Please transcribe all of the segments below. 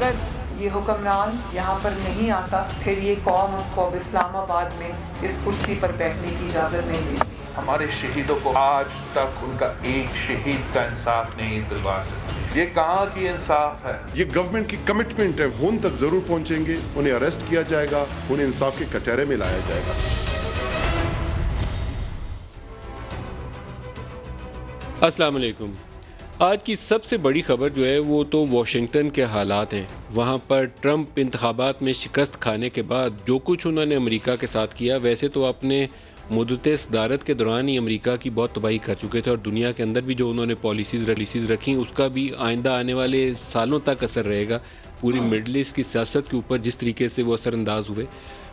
اگر یہ حکمران یہاں پر نہیں آتا پھر یہ قوم اس کو اسلام آباد میں اس کرسی پر بیٹھنے کی اجازت نہیں دیتی۔ ہمارے شہیدوں کو آج تک ان کا ایک شہید کا انصاف نہیں دلوا سکتے۔ یہ کہاں کی انصاف ہے؟ یہ گورنمنٹ کی کمٹمنٹ ہے، ان تک ضرور پہنچیں گے، انہیں اریسٹ کیا جائے گا، انہیں انصاف کے کٹہرے میں لایا جائے گا۔ السلام علیکم۔ آج کی سب سے بڑی خبر جو ہے وہ تو واشنگٹن کے حالات ہیں۔ وہاں پر ٹرمپ انتخابات میں شکست کھانے کے بعد جو کچھ انہوں نے امریکہ کے ساتھ کیا، ویسے تو اپنے مدت صدارت کے دوران ہی امریکہ کی بہت تباہی کر چکے تھے، اور دنیا کے اندر بھی جو انہوں نے پالیسیز رکھیں اس کا بھی آئندہ آنے والے سالوں تک اثر رہے گا۔ پوری مڈل ایسٹ کی سیاست کے اوپر جس طریقے سے وہ اثر انداز ہوئے،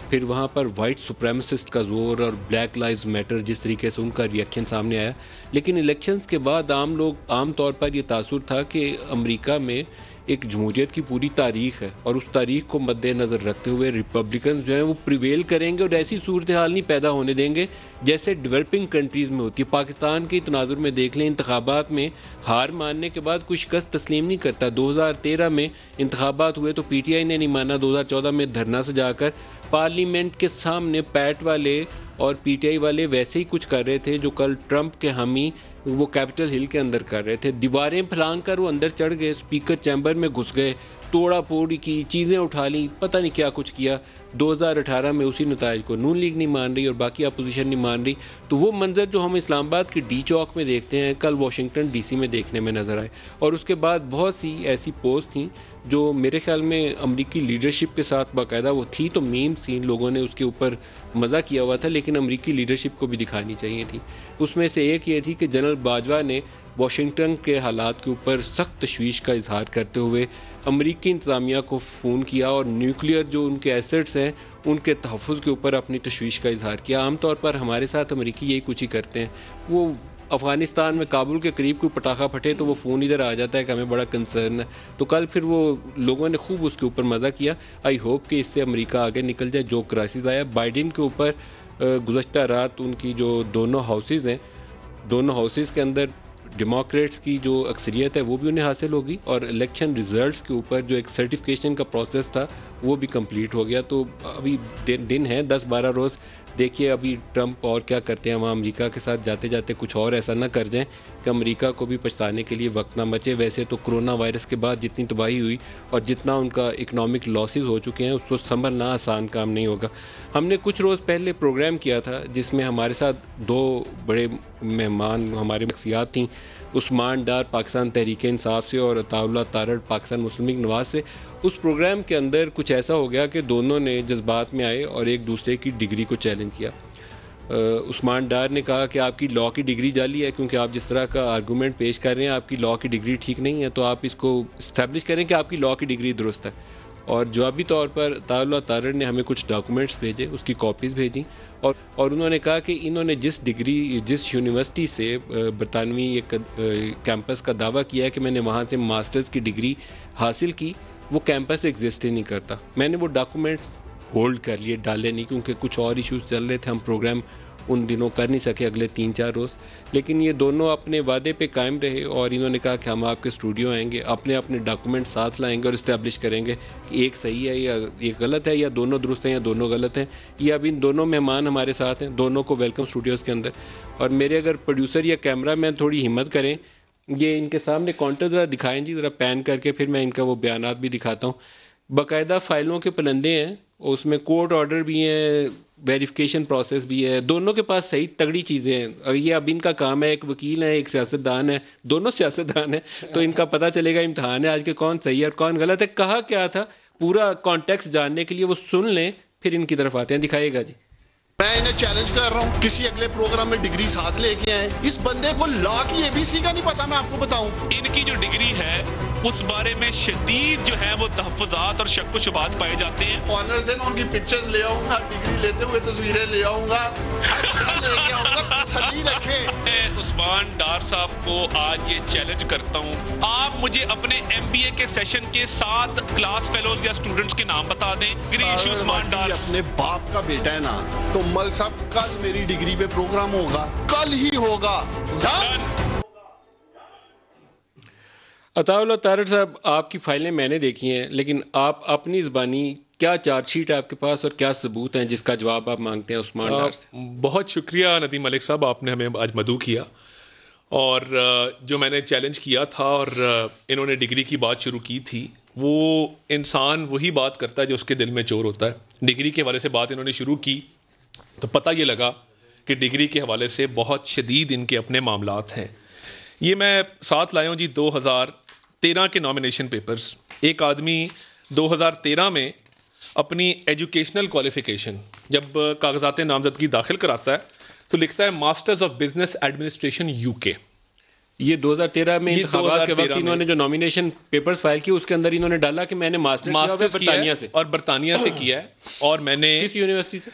پھر وہاں پر وائٹ سپریمسسٹ کا زور اور بلیک لائیوز میٹر جس طریقے سے ان کا ریئیکشن سامنے آیا۔ لیکن الیکشنز کے بعد عام طور پر یہ تاثر تھا کہ امریکہ میں ایک جمہوریت کی پوری تاریخ ہے، اور اس تاریخ کو مد نظر رکھتے ہوئے ریپبلکنز جو ہیں وہ پریویل کریں گے اور ایسی صورتحال نہیں پیدا ہونے دیں گے جیسے ڈیولپنگ کنٹریز میں ہوتی ہے۔ پاکستان کے تناظر میں دیکھ لیں، انتخابات میں ہار ماننے کے بعد کوئی شکست تسلیم نہیں کرتا۔ 2013 میں انتخابات ہوئے تو پی ٹی آئی نے نہیں مانا، 2014 میں دھرنا سجا کر پارلیمنٹ کے سامنے پیٹ والے اور پی ٹی آئی والے ویسے ہی کچھ کر رہے تھے جو کل ٹرمپ کے حامی وہ کیپٹل ہل کے اندر کر رہے تھے۔ دیواریں پھلانگ کر وہ اندر چڑھ گئے، اسپیکر چیمبر میں گھس گئے، توڑا پھوڑی کی، چیزیں اٹھا لیں، پتہ نہیں کیا کچھ کیا۔ 2018 میں اسی نتائج کو نون لیگ نہیں مان رہی اور باقی اپوزیشن نہیں مان رہی، تو وہ منظر جو ہم اسلام آباد کے ڈی چوک میں دیکھتے ہیں کل واشنگٹن ڈی سی میں دیکھنے میں نظر آئے۔ اور اس کے بعد بہت سی ایسی پوسٹ تھیں جو میرے خیال میں امریکی لیڈرشپ کے ساتھ باقاعدہ وہ تھی تو میمز تھیں، لوگوں نے اس کے اوپر مزہ کیا ہوا تھا، لیکن امریکی لیڈرشپ کو بھی دکھانی چاہیے تھی۔ اس میں سے ایک یہ تھی کہ جنرل باجوہ نے واشنگٹن کے حالات کے اوپر سخت تشویش کا اظہار کرتے ہوئے امریکی انتظامیہ کو فون کیا اور نیوکلیئر جو ان کے ایسٹس ہیں ان کے تحفظ کے اوپر اپنی تشویش کا اظہار کیا۔ عام طور پر ہمارے ساتھ امریکی یہی کچھ ہی کرتے ہیں، وہ افغانستان میں کابل کے قریب کوئی پٹاخہ پھٹے تو وہ فون ادھر آ جاتا ہے کہ ہمیں بڑا کنسرن ہے، تو کل پھر وہ لوگوں نے خوب اس کے اوپر مزہ کیا۔ آئی ہوپ کہ اس سے امریکہ آگے نکل جائے۔ جو کرائسس آیا بائیڈن کے اوپر گزشتہ رات ان کی جو دونوں ہاؤسز ہیں، دونوں ہاؤسز کے اندر ڈیموکریٹس کی جو اکثریت ہے وہ بھی انہیں حاصل ہوگی، اور الیکشن ریزلٹس کے اوپر جو ایک سرٹیفکیشن کا پروسیس تھا وہ بھی کمپلیٹ ہو گیا۔ تو ابھی دن ہے 10-12 روز، دیکھیے ابھی ٹرمپ اور کیا کرتے ہیں۔ وہاں امریکہ کے ساتھ جاتے جاتے کچھ اور ایسا نہ کر جائیں کہ امریکہ کو بھی پچھتانے کے لیے وقت نہ بچے۔ ویسے تو کرونا وائرس کے بعد جتنی تباہی ہوئی اور جتنا ان کا اکنامک لاسز ہو چکے ہیں اس کو سنبھلنا آسان کام نہیں ہوگا۔ ہم نے کچھ روز پہلے پروگرام کیا تھا جس میں ہمارے ساتھ دو بڑے مہمان ہمارے شخصیات تھیں، عثمان ڈار پاکستان تحریک انصاف سے اور عطاء اللہ تارڑ پاکستان مسلم لیگ نواز سے۔ اس پروگرام کے اندر کچھ ایسا ہو گیا کہ دونوں نے جذبات میں آئے اور ایک دوسرے کی ڈگری کو چیلنج کیا۔ عثمان ڈار نے کہا کہ آپ کی لاء کی ڈگری جعلی ہے، کیونکہ آپ جس طرح کا آرگومنٹ پیش کر رہے ہیں آپ کی لاء کی ڈگری ٹھیک نہیں ہے، تو آپ اس کو اسٹیبلش کریں کہ آپ کی لاء کی ڈگری درست ہے۔ اور جوابی طور پر عطاء اللہ تارڑ نے ہمیں کچھ ڈاکومنٹس بھیجے، اس کی کاپیز بھیجیں، اور انہوں نے کہا کہ انہوں نے جس یونیورسٹی سے برطانوی ایک کیمپس کا دعویٰ کیا ہے کہ میں نے وہاں سے ماسٹرز کی ڈگری حاصل کی، وہ کیمپس ایگزسٹ ہی نہیں کرتا۔ میں نے وہ ڈاکومنٹس ہولڈ کر لیے، ڈالے نہیں، کیونکہ کچھ اور ایشوز چل رہے تھے، ہم پروگرام ان دنوں کر نہیں سکے اگلے 3-4 روز۔ لیکن یہ دونوں اپنے وعدے پہ قائم رہے اور انہوں نے کہا کہ ہم آپ کے اسٹوڈیو آئیں گے، اپنے ڈاکومنٹ ساتھ لائیں گے اور اسٹیبلش کریں گے کہ ایک صحیح ہے یا ایک غلط ہے، یا دونوں درست ہیں یا دونوں غلط ہیں۔ یہ اب ان دونوں مہمان ہمارے ساتھ ہیں، دونوں کو ویلکم اسٹوڈیوز کے اندر۔ اور میرے اگر پروڈیوسر یا کیمرہ مین تھوڑی ہمت کریں، یہ ان کے سامنے کاؤنٹر ذرا دکھائیں جی، ذرا پین کر کے، پھر میں ان کا وہ بیانات بھی دکھاتا ہوں۔ باقاعدہ فائلوں کے پلندے ہیں، اس میں کورٹ آرڈر بھی ہیں، ویریفیکیشن پروسیس بھی ہے، دونوں کے پاس صحیح تگڑی چیزیں ہیں۔ یہ اب ان کا کام ہے، ایک وکیل ہے ایک سیاستدان ہے، دونوں سیاستدان ہیں، تو ان کا پتہ چلے گا امتحان ہے آج کے کون صحیح ہے اور کون غلط ہے۔ کہا کیا تھا پورا کانٹیکسٹ جاننے کے لیے وہ سن لیں، پھر ان کی طرف آتے ہیں۔ دکھائیے گا جی۔ میں انہیں چیلنج کر رہا ہوں کسی اگلے پروگرام میں ڈگری ساتھ لے کے آئیں۔ اس بندے کو لا کی ABC کا نہیں پتا، میں آپ کو بتاؤں۔ ان کی جو ڈگری ہے اس بارے میں شدید جو ہے وہ تحفظات اور شک و شبہات پائے جاتے ہیں۔ آنر سے میں ان کی پکچرز لے آؤں گا، ڈگری لیتے ہوئے تصویریں لے آؤں گا، ہر چیز لے کے آؤں گا، تسلی رکھیں۔ میں عثمان ڈار صاحب کو آج یہ چیلنج کرتا ہوں، آپ مجھے اپنے MBA کے سیشن کے 7 کلاس فیلوز یا اسٹوڈنٹس کے نام بتا دیں۔ ڈگری عثمان ڈار اپنے باپ کا بیٹا ہے نا، تو ملک صاحب کل میری ڈگری پہ پروگرام ہوگا، کل ہی ہوگا۔ عطاء اللہ طاہر صاحب، آپ کی فائلیں میں نے دیکھی ہیں، لیکن آپ اپنی زبانی کیا چارج شیٹ ہے آپ کے پاس اور کیا ثبوت ہیں جس کا جواب آپ مانگتے ہیں عثمان ڈار سے؟ بہت شکریہ ندیم ملک صاحب، آپ نے ہمیں آج مدعو کیا، اور جو میں نے چیلنج کیا تھا اور انہوں نے ڈگری کی بات شروع کی تھی، وہ انسان وہی بات کرتا ہے جو اس کے دل میں چور ہوتا ہے. ڈگری کے حوالے سے بات انہوں نے شروع کی تو پتہ یہ لگا کہ ڈگری کے حوالے سے بہت شدید ان کے اپنے معاملات ہیں. یہ میں ساتھ لایا ہوں جی 2013 کے نامینیشن پیپرز. ایک آدمی 2013 میں اپنی ایجوکیشنل کوالیفیکیشن جب کاغذات نامزدگی داخل کراتا ہے تو لکھتا ہے masters of business administration UK. یہ 2013 میں انتخابات کے وقت انہوں نے جو نامینیشن پیپرز فائل کی اس کے اندر انہوں نے ڈالا کہ میں نے ماسٹرز برطانیہ سے، اور برطانیہ سے کیا ہے، اور میں نے کس یونیورسٹی سے؟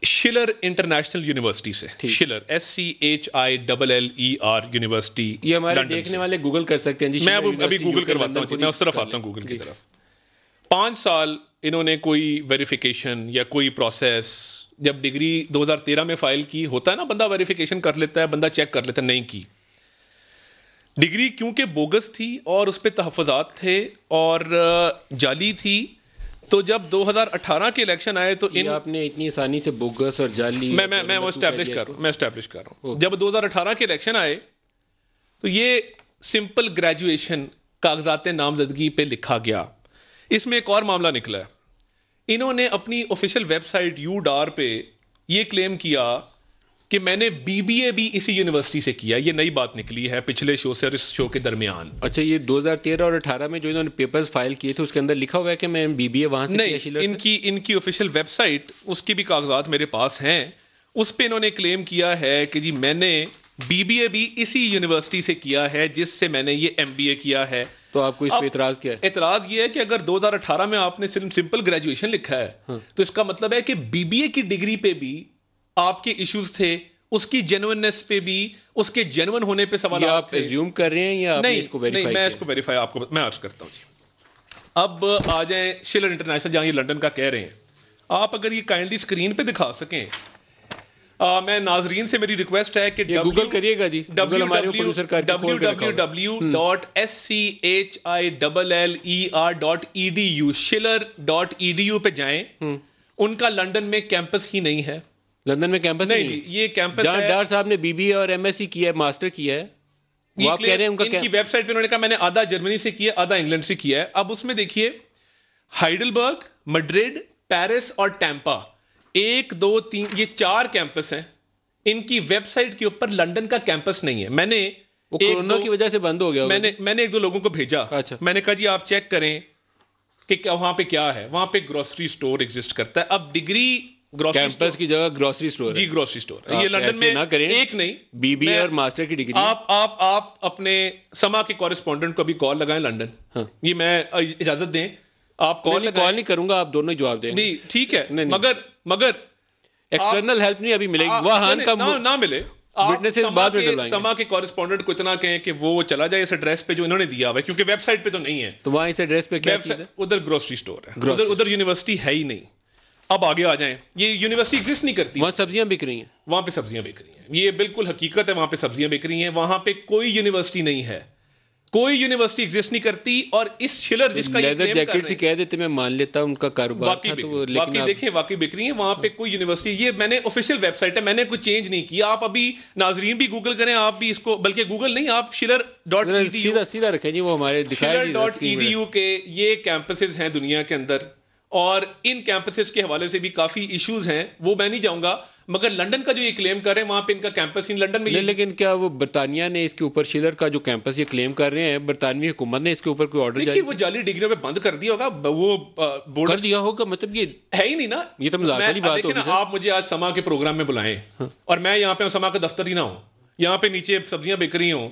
شلر انٹرنیشنل یونیورسٹی سے. شلر SCHILLER یونیورسٹی. یہ ہمارے دیکھنے والے گوگل کر سکتے ہیں جی. میں ابھی گوگل کرواتا ہوں، میں اس طرف آتا ہوں گوگل کی طرف. 5 سال انہوں نے کوئی ویریفیکیشن یا کوئی پروسیس، جب ڈگری 2013 میں فائل کی، ہوتا ہے نا بندہ ویریفیکیشن کر لیتا ہے، بندہ چیک کر لیتا ہے، نہیں کی. ڈگری کیونکہ بوگس تھی اور اس پہ تحفظات تھے اور جعلی تھی، تو جب 2018 کے الیکشن آئے تو آپ نے اتنی آسانی سے بوگس اور جعلی میں وہ اسٹیبلش کر رہا ہوں. جب 2018 کے الیکشن آئے تو یہ سمپل گریجویشن کاغذات نامزدگی پہ لکھا گیا. اس میں ایک اور معاملہ نکلا ہے. انہوں نے اپنی آفیشیل ویب سائٹ UDAR پہ یہ کلیم کیا کہ میں نے BBA بھی اسی یونیورسٹی سے کیا. یہ نئی بات نکلی ہے پچھلے شو سے اور اس شو کے درمیان. اچھا، یہ 2013 اور 18 میں جو انہوں نے پیپرز فائل کیے تھے اس کے اندر لکھا ہوا ہے کہ میں BBA وہاں سے کیا؟ شلر سے ان کی آفیشیل ویب سائٹ، اس کی بھی کاغذات میرے پاس ہیں. اس پہ انہوں نے کلیم کیا ہے کہ جی میں نے BBA بھی اسی یونیورسٹی سے کیا ہے جس سے میں نے یہ MBA کیا ہے. تو آپ کو اس پہ اعتراض کیا ہے؟ اعتراض یہ ہے کہ اگر 2018 میں آپ نے صرف سمپل گریجویشن لکھا ہے تو اس کا مطلب ہے کہ BBA کی ڈگری پہ بھی آپ کے ایشوز تھے، اس کی جینوئننس پہ بھی، اس کے جینوئن ہونے پہ سوالات تھے. آپ ایزیوم کر رہے ہیں یا آپ نے اس کو ویریفائی؟ میں اس کو ویریفائی آپ کو میں عرض کرتا ہوں جی. اب آ جائیں شلر انٹرنیشنل، جہاں یہ لنڈن کا کہہ رہے ہیں. آپ اگر یہ کائنڈلی اسکرین پہ دکھا سکیں، میں ناظرین سے میری ریکویسٹ ہے کہ گوگل کریے گا جی، www.schiller.edu shiller.edu پہ جائیں. ان کا لندن میں کیمپس ہی نہیں ہے. لندن میں کیمپس نہیں، یہ کیمپس جہاں ڈار صاحب نے BBA اور MSc کیا ہے، ماسٹر کیا ہے، وہ آپ کہہ رہے ہیں ان کا ان کی ویب سائٹ پہ انہوں نے کہا میں نے آدھا جرمنی سے کیا، آدھا انگلینڈ سے کیا ہے. اب اس میں دیکھیے ہائیڈلبرگ، میڈرڈ، پیرس اور ٹیمپا، 1 2 3 یہ 4 کیمپس ہیں. ان کی ویب سائٹ کے اوپر لندن کا کیمپس نہیں ہے. میں نے کورونا کی وجہ سے بند ہو گیا. میں نے 1-2 لوگوں کو بھیجا. میں نے کہا جی آپ چیک کریں کہ وہاں پہ کیا ہے. وہاں پہ گروسری سٹور ایگزسٹ کرتا ہے. اب ڈگری کیمپس کی جگہ گروسری سٹور جی، گروسری سٹور. یہ لندن میں ایک نہیں، BBA اور ماسٹر کی ڈگری. آپ اپنے سما کے کورسپونڈنٹ کو بھی کال لگائیں لندن. یہ میں اجازت دیں آپ کال نہیں کروں گا، آپ دونوں جواب دیں. نہیں ٹھیک ہے، مگر ایکسٹرنل ہیلپ نہیں ابھی ملے گی. وہاں کا نہ ملے. سما کے کورسپونڈنٹ کو اتنا کہیں کہ وہ چلا جائے اس ایڈریس پہ جو انہوں نے دیا ہوا ہے، کیونکہ ویب سائٹ پہ تو نہیں ہے. تو وہاں اس ایڈریس پہ کیا چیز ہے؟ ادھر گروسری سٹور ہے، ادھر یونیورسٹی ہے ہی نہیں. اب آگے آ جائیں، یہ یونیورسٹی ایگزسٹ نہیں کرتی. وہاں سبزیاں بک رہی ہیں، وہاں پہ سبزیاں بک رہی ہیں. یہ بالکل حقیقت ہے، وہاں پہ سبزیاں بک رہی ہیں. وہاں پہ کوئی یونیورسٹی نہیں ہے، کوئی یونیورسٹی ایگزسٹ نہیں کرتی. اور اس شلر جس کا لیدر جیکٹ سے کہہ دیتے میں مان لیتا ان کا کاروبار تھا، تو واقعی دیکھیں واقعی بک رہی ہیں. وہاں پہ کوئی یونیورسٹی، یہ میں نے آفیشیل ویب سائٹ ہے، میں نے کوئی چینج نہیں کیا. آپ ابھی ناظرین بھی گوگل کریں، آپ بھی اس کو، بلکہ گوگل نہیں، آپ shiller.edu سیدھا رکھیں جی، وہ ہمارے shiller.edu کے یہ کیمپسز ہیں دنیا کے اندر. اور ان کیمپسز کے حوالے سے بھی کافی ایشوز ہیں، وہ میں نہیں جاؤں گا. مگر لندن کا جو یہ کلیم کر رہے ہیں وہاں پہ ان کا کیمپس لندن میں. لیکن کیا وہ برطانیہ نے اس کے اوپر شلر کا جو کیمپس یہ کلیم کر رہے ہیں، برطانوی حکومت نے اس کے اوپر کوئی آرڈر جاری؟ وہ جعلی ڈگریوں پہ بند کر دیا ہوگا، وہ بورڈ کر دیا ہوگا، مطلب یہ ہے ہی نہیں نا. یہ تو مذاق والی بات ہوگی. آپ مجھے آج سما کے پروگرام میں بلائیں اور میں یہاں پہ سما کا دفتر ہی نہ ہوں، یہاں پہ نیچے سبزیاں بک رہی ہوں،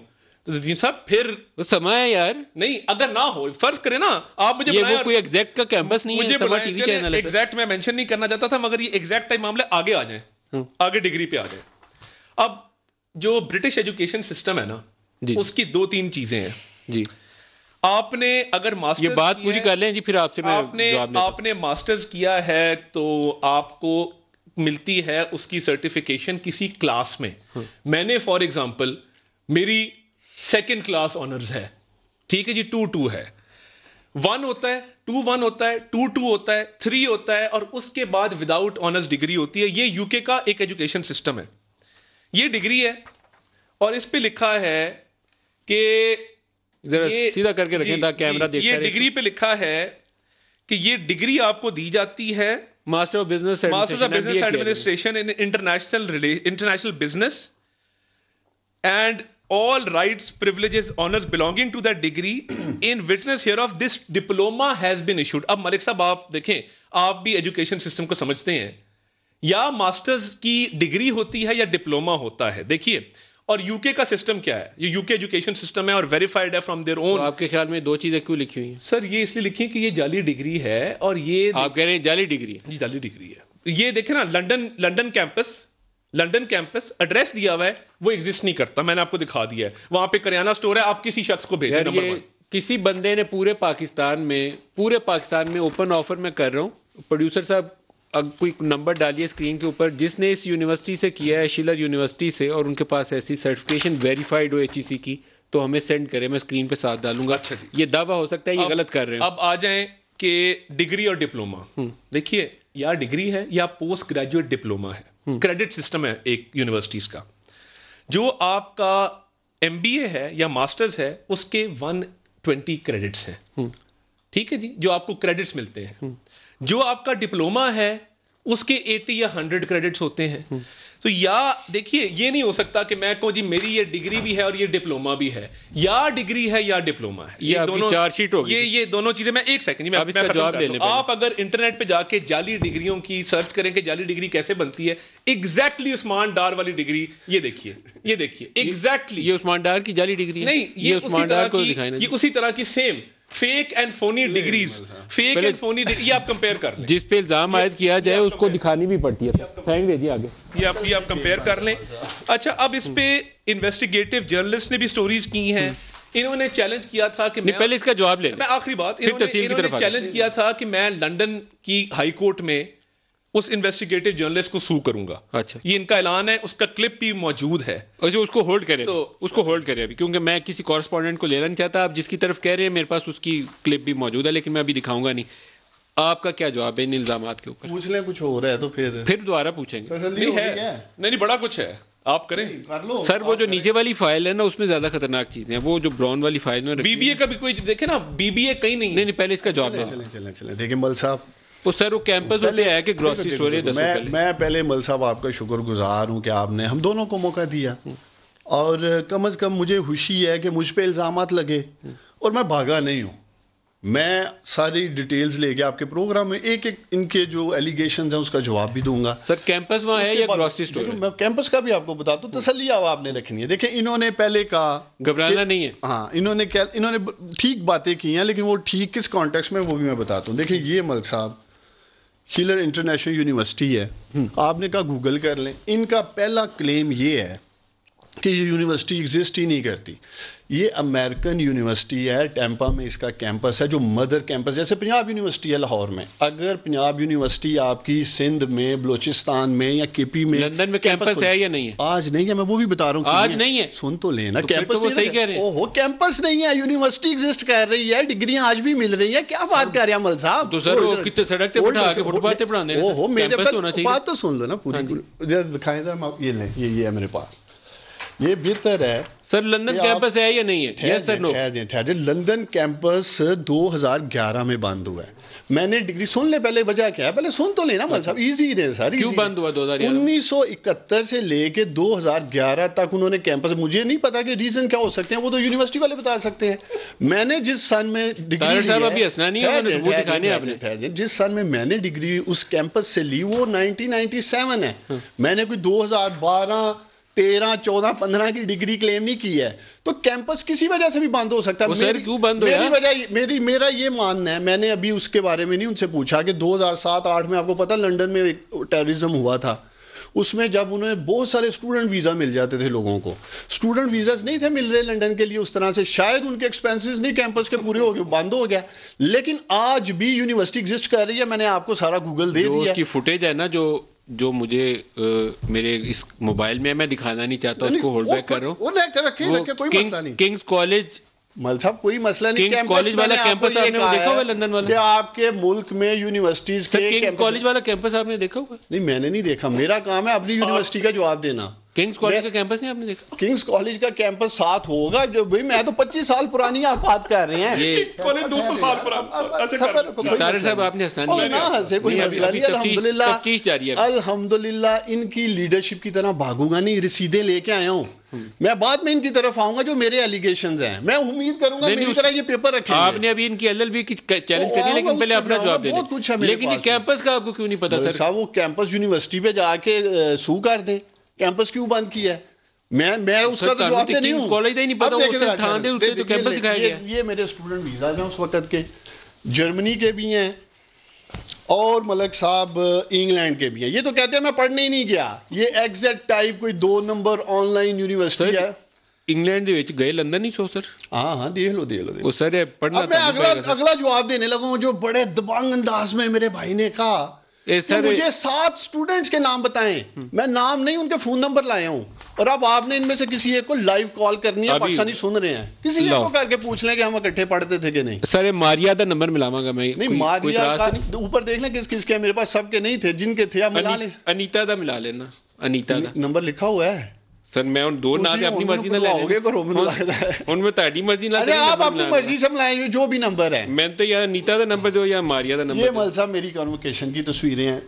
جی صاحب پھر سما ہے یار. نہیں اگر نہ ہو، فرض کریں نا آپ مجھے بلائیں. یہ کوئی ایگزیکٹ کا کیمپس نہیں ہے، سما ٹی وی چینل ہے. ایگزیکٹ میں مینشن نہیں کرنا چاہتا تھا، مگر یہ ایگزیکٹ ٹائم معاملے آگے آ جائیں، آگے ڈگری پہ آ جائیں. اب جو برٹش ایجوکیشن سسٹم ہے نا، اس کی 2-3 چیزیں ہیں جی. آپ نے اگر ماسٹر، یہ بات پوری کر لیں جی، پھر آپ سے آپ نے ماسٹرز کیا ہے تو آپ کو ملتی ہے اس کی سرٹیفکیشن کسی کلاس میں. میں نے فار ایگزامپل میری 2nd کلاس آنرز ہے، ٹھیک ہے جی 2-2 ہے, 1 ہوتا ہے, 2-1 ہوتا ہے, 2-2 ہوتا ہے, 3 ہوتا ہے, اور اس کے بعد وداؤٹ آنرز ڈگری ہوتی ہے. یہ یو کے کا ایک ایجوکیشن سسٹم ہے. یہ ڈگری ہے اور اس پہ لکھا ہے کہ سیدھا کر کے رکھیں تاکہ کیمرہ دیکھتا رہے. یہ ڈگری پہ لکھا ہے کہ یہ ڈگری آپ کو دی جاتی ہے master of business administration in international business and all rights, privileges, honors belonging to that degree in witness hereof this diploma has been issued. اب ملک صاحب آپ دیکھیں, آپ بھی ایجوکیشن سسٹم کو سمجھتے ہیں, یا ماسٹرز کی ڈگری ہوتی ہے یا ڈپلوما ہوتا ہے. دیکھیے, اور یو کے کا سسٹم کیا ہے, یہ یو کے ایجوکیشن سسٹم ہے اور ویریفائڈ ہے فرام دیئر اون. آپ کے خیال میں 2 چیزیں کیوں لکھی ہوئی ہیں سر؟ یہ اس لیے لکھی کہ یہ جعلی ڈگری ہے, اور یہ آپ کہہ رہے ہیں جعلی ڈگری ہے. یہ جعلی ڈگری ہے. یہ دیکھیں نا, لنڈن کیمپس ایڈریس دیا ہوا ہے, وہ ایگزسٹ نہیں کرتا. میں نے آپ کو دکھا دیا ہے, وہاں پہ کریانہ سٹور ہے, آپ کسی شخص کو بھیجیں. نمبر 1, کسی بندے نے پورے پاکستان میں اوپن آفر میں کر رہا ہوں, پروڈیوسر صاحب کوئی نمبر ڈالیے اسکرین کے اوپر, جس نے اس یونیورسٹی سے کیا ہے, شلر یونیورسٹی سے, اور ان کے پاس ایسی سرٹیفکیشن ویریفائڈ ہو HEC کی, تو ہمیں سینڈ کرے, میں اسکرین پہ ساتھ ڈالوں گا. اچھا جی. یہ دعویٰ ہو سکتا ہے یہ غلط کر رہے ہیں. اب آ جائیں کہ ڈگری اور ڈپلوما. دیکھیے, یا ڈگری ہے یا پوسٹ گریجویٹ ڈپلوما ہے. کریڈٹ سسٹم ہے ایک یونیورسٹیز کا. جو آپ کا MBA ہے یا ماسٹرز ہے, اس کے 120 کریڈٹس ہیں. ٹھیک ہے جی, جو آپ کو کریڈٹس ملتے ہیں. جو آپ کا ڈپلوما ہے اس کے 80 یا 100 کریڈٹس ہوتے ہیں. تو یا دیکھیے, یہ نہیں ہو سکتا کہ میں کہوں جی میری یہ ڈگری بھی ہے اور یہ ڈپلوما بھی ہے, یا ڈگری ہے یا ڈپلوما ہے. یہ دونوں چار شیٹ ہوگی. یہ دونوں چیزیں. میں ایک سیکنڈ میں جواب لے لیں. آپ اگر انٹرنیٹ پہ جا کے جعلی ڈگریوں کی سرچ کریں کہ جعلی ڈگری کیسے بنتی ہے, ایگزیکٹلی عثمان ڈار والی ڈگری یہ دیکھیے ایگزیکٹلی. یہ عثمان ڈار کی جعلی ڈگری نہیں, یہ عثمان ڈار کو دکھائیں, یہ اسی طرح کی same fake and phony degrees, fake and phony, یہ آپ کمپیئر کر لیں. جس پہ الزام عائد کیا جائے اس کو دکھانی بھی پڑتی ہے. تھینک یو جی. آگے یہ آپ کمپیئر کر لیں. اچھا, اب اس پہ انویسٹیگیٹو جرنلسٹ نے بھی سٹوریز کی ہیں. انہوں نے چیلنج کیا تھا کہ پہلے اس کا جواب لیں. میں آخری بات, انہوں نے چیلنج کیا تھا کہ میں لنڈن کی ہائی کورٹ میں اس انویسٹیگیٹو جرنلسٹ کو سو کروں گا. اچھا, یہ ان کا اعلان ہے, اس کا کلپ بھی موجود ہے. اچھا, اس کو ہولڈ کریں, تو اس کو ہولڈ کریں ابھی, کیونکہ میں کسی کورسپونڈنٹ کو لینا نہیں چاہتا. آپ جس کی طرف کہہ رہے ہیں میرے پاس اس کی کلپ بھی موجود ہے, لیکن میں ابھی دکھاؤں گا نہیں. آپ کا کیا جواب ہے ان الزامات کے اوپر؟ پوچھ لیں, کچھ ہو رہا ہے تو پھر دوبارہ پوچھیں گے. نہیں, بڑا کچھ ہے, آپ کریں سر. وہ جو نیچے والی فائل ہے نا, اس میں زیادہ خطرناک چیزیں ہیں. وہ جو براؤن والی فائل میں BBA کا بھی کوئی دیکھیں نا, BBA کہیں نہیں. پہلے اس کا جواب دیں. چلیں دیکھیں مل صاحب, سر وہ کیمپس پہ آیا کہ گروسری اسٹور ہے. میں پہلے مل صاحب آپ کا شکر گزار ہوں کہ آپ نے ہم دونوں کو موقع دیا, اور کم از کم مجھے خوشی ہے کہ مجھ پہ الزامات لگے اور میں بھاگا نہیں ہوں. میں ساری ڈیٹیلز لے کے آپ کے پروگرام میں ایک ان کے جو ایلیگیشنز ہیں اس کا جواب بھی دوں گا. سر کیمپس وہاں ہے یا گروسری اسٹور ہے؟ میں کیمپس کا بھی آپ کو بتاتا ہوں, تسلی آپ نے رکھنی ہے. دیکھیں, انہوں نے پہلے کہا گھبرانا نہیں ہے. ہاں, انہوں نے ٹھیک باتیں کی ہیں, لیکن وہ ٹھیک کس کانٹیکسٹ میں وہ بھی میں بتاتا ہوں. دیکھیں, یہ ملک صاحب شلر انٹرنیشنل یونیورسٹی ہے, آپ نے کہا گوگل کر لیں. ان کا پہلا کلیم یہ ہے کہ یہ یونیورسٹی ایگزسٹ ہی نہیں کرتی. یہ امریکن یونیورسٹی ہے, ٹیمپا میں اس کا کیمپس ہے, جو مدر کیمپس, جیسے پنجاب یونیورسٹی ہے لاہور میں. اگر پنجاب یونیورسٹی آپ کی سندھ میں, بلوچستان میں یا KP میں, لندن میں کیمپس ہے یا نہیں ہے؟ آج نہیں ہے, میں وہ بھی بتا رہا ہوں. آج نہیں ہے, سن تو لینا. کیمپس وہ صحیح کہہ رہے ہیں. اوہو, کیمپس نہیں ہے, یونیورسٹی ایگزسٹ کر رہی ہے, ڈگریاں آج بھی مل رہی ہیں. کیا بات کر رہے ہیں مل صاحب؟ تو سر وہ کتنے سڑک پہ بٹھا کے فٹ پاتھ پہ پڑھانے ہیں. اوہو, میرے بات تو سن لو نا پوری, دکھائیں ذرا. یہ لیں, یہ ہے میرے پاس, یہ بہتر ہے. سر لندن کیمپس ہے یا نہیں ہے؟ یس سر نو. لندن کیمپس 2011 میں بند ہوا ہے. میں نے ڈگری, سن لے پہلے وجہ کیا ہے, پہلے سن تو لینا مل صاحب, ایزی ہے سر. کیوں بند ہوا 2011؟ 1971 سے لے کے 2011 تک انہوں نے کیمپس, مجھے نہیں پتا کہ ریزن کیا ہو سکتے ہیں, وہ تو یونیورسٹی والے بتا سکتے ہیں. میں نے جس سن میں ڈگری, جس سن میں نے ڈگری اس کیمپس سے لی وہ 1997 ہے. میں نے کوئی 2012 13 14 15 کی ڈگری کلیم نہیں کی ہے. تو کیمپس کسی وجہ سے بھی بند ہو سکتا ہے. کیوں بند ہو؟ میری وجہ, میرا یہ ماننا ہے, میں نے ابھی اس کے بارے میں نہیں ان سے پوچھا کہ 2007-8 میں آپ کو پتا لنڈن میں ٹیررزم ہوا تھا. اس میں جب انہوں نے بہت سارے اسٹوڈنٹ ویزا مل جاتے تھے لوگوں کو, اسٹوڈنٹ ویزاز نہیں تھے مل رہے لنڈن کے لیے اس طرح سے, شاید ان کے ایکسپینسز نہیں کیمپس کے پورے ہو گئے, بند ہو گیا. لیکن آج بھی یونیورسٹی ایگزسٹ کر رہی ہے. میں نے آپ کو سارا گوگل دے دیا. اس کی فوٹیج ہے نا جو مجھے میرے اس موبائل میں, میں دکھانا نہیں چاہتا, اس کو ہولڈ بیک کر رہا ہوں. کنگز کالج مل صاحب کوئی مسئلہ نہیں. کنگ کالج والا کیمپس آپ نے دیکھا ہوا لندن والا؟ کہ آپ کے ملک میں یونیورسٹیز کے کنگ کالج والا کیمپس آپ نے دیکھا ہوگا؟ نہیں میں نے نہیں دیکھا, میرا کام ہے اپنی یونیورسٹی کا جواب دینا. کنگز کالج کا کیمپس نہیں آپ نے دیکھا؟ کنگز کالج کا کیمپس ساتھ ہوگا جو بھائی میں تو 25 سال پرانی آپ بات کر رہے ہیں. یہ کالج 200 سال پرانی. طارق صاحب آپ نے ہنسنا نہیں نہ ہنسے, کوئی مسئلہ نہیں. الحمدللہ تفتیش جاری ہے. الحمدللہ ان کی لیڈرشپ کی طرح بھاگوں گا نہیں, رسیدیں لے کے آیا ہوں میں. بعد میں ان کی طرف آؤں گا جو میرے ایلیگیشنز ہیں, میں امید کروں گا میری طرح یہ پیپر رکھیں. آپ نے ابھی ان کی LLB کی چیلنج کرنی, لیکن پہلے اپنا جواب دیں. لیکن یہ کیمپس کا آپ کو کیوں نہیں پتا سر صاحب؟ وہ کیمپس یونیورسٹی پہ جا کے سو کر دیں, کیمپس کیوں بند کیا ہے؟ میں اس کا تو جواب دے نہیں ہوں. کالج نہیں پتا, اس سے تھان دے تو کیمپس دکھایا گیا. یہ میرے اسٹوڈنٹ ویزاز ہیں اس وقت کے, جرمنی کے بھی ہیں اور ملک صاحب انگلینڈ کے بھی ہیں. یہ تو کہتے ہیں میں پڑھنے ہی نہیں گیا. یہ ایگزیکٹ ٹائپ کوئی 2 نمبر آن لائن یونیورسٹی ہے. انگلینڈ دے وچ گئے, لندن نہیں سو سر؟ ہاں دیکھ لو وہ سر پڑھنا. میں اگلا جواب دینے لگا ہوں جو بڑے دبنگ انداز میں میرے بھائی نے کہا مجھے 7 اسٹوڈنٹس کے نام بتائیں. میں نام نہیں, ان کے فون نمبر لائے ہوں, اور اب آپ نے ان میں سے کسی ایک کو لائیو کال کرنی ہے, پاکستانی سن رہے ہیں, کسی ایک کو کر کے پوچھ لیں کہ ہم اکٹھے پڑھتے تھے کہ نہیں. سر ماریا دا نمبر ملاواں گا میں. نہیں ماریا کا اوپر دیکھ لیں کس کس کے, میرے پاس سب کے نہیں تھے, جن کے تھے آپ ملا لیں. انیتا دا ملا لینا, انیتا دا نمبر لکھا ہوا ہے سر. میں ان 2 نا کے اپنی مرضی نہ لے ان میں تہاڈی مرضی نہ. آپ اپنی مرضی سے ملائیں جو بھی نمبر ہے. میں تو یا انیتا دا نمبر دو یا ماریا دا نمبر. یہ مل صاحب میری کانوکیشن کی تصویریں ہیں,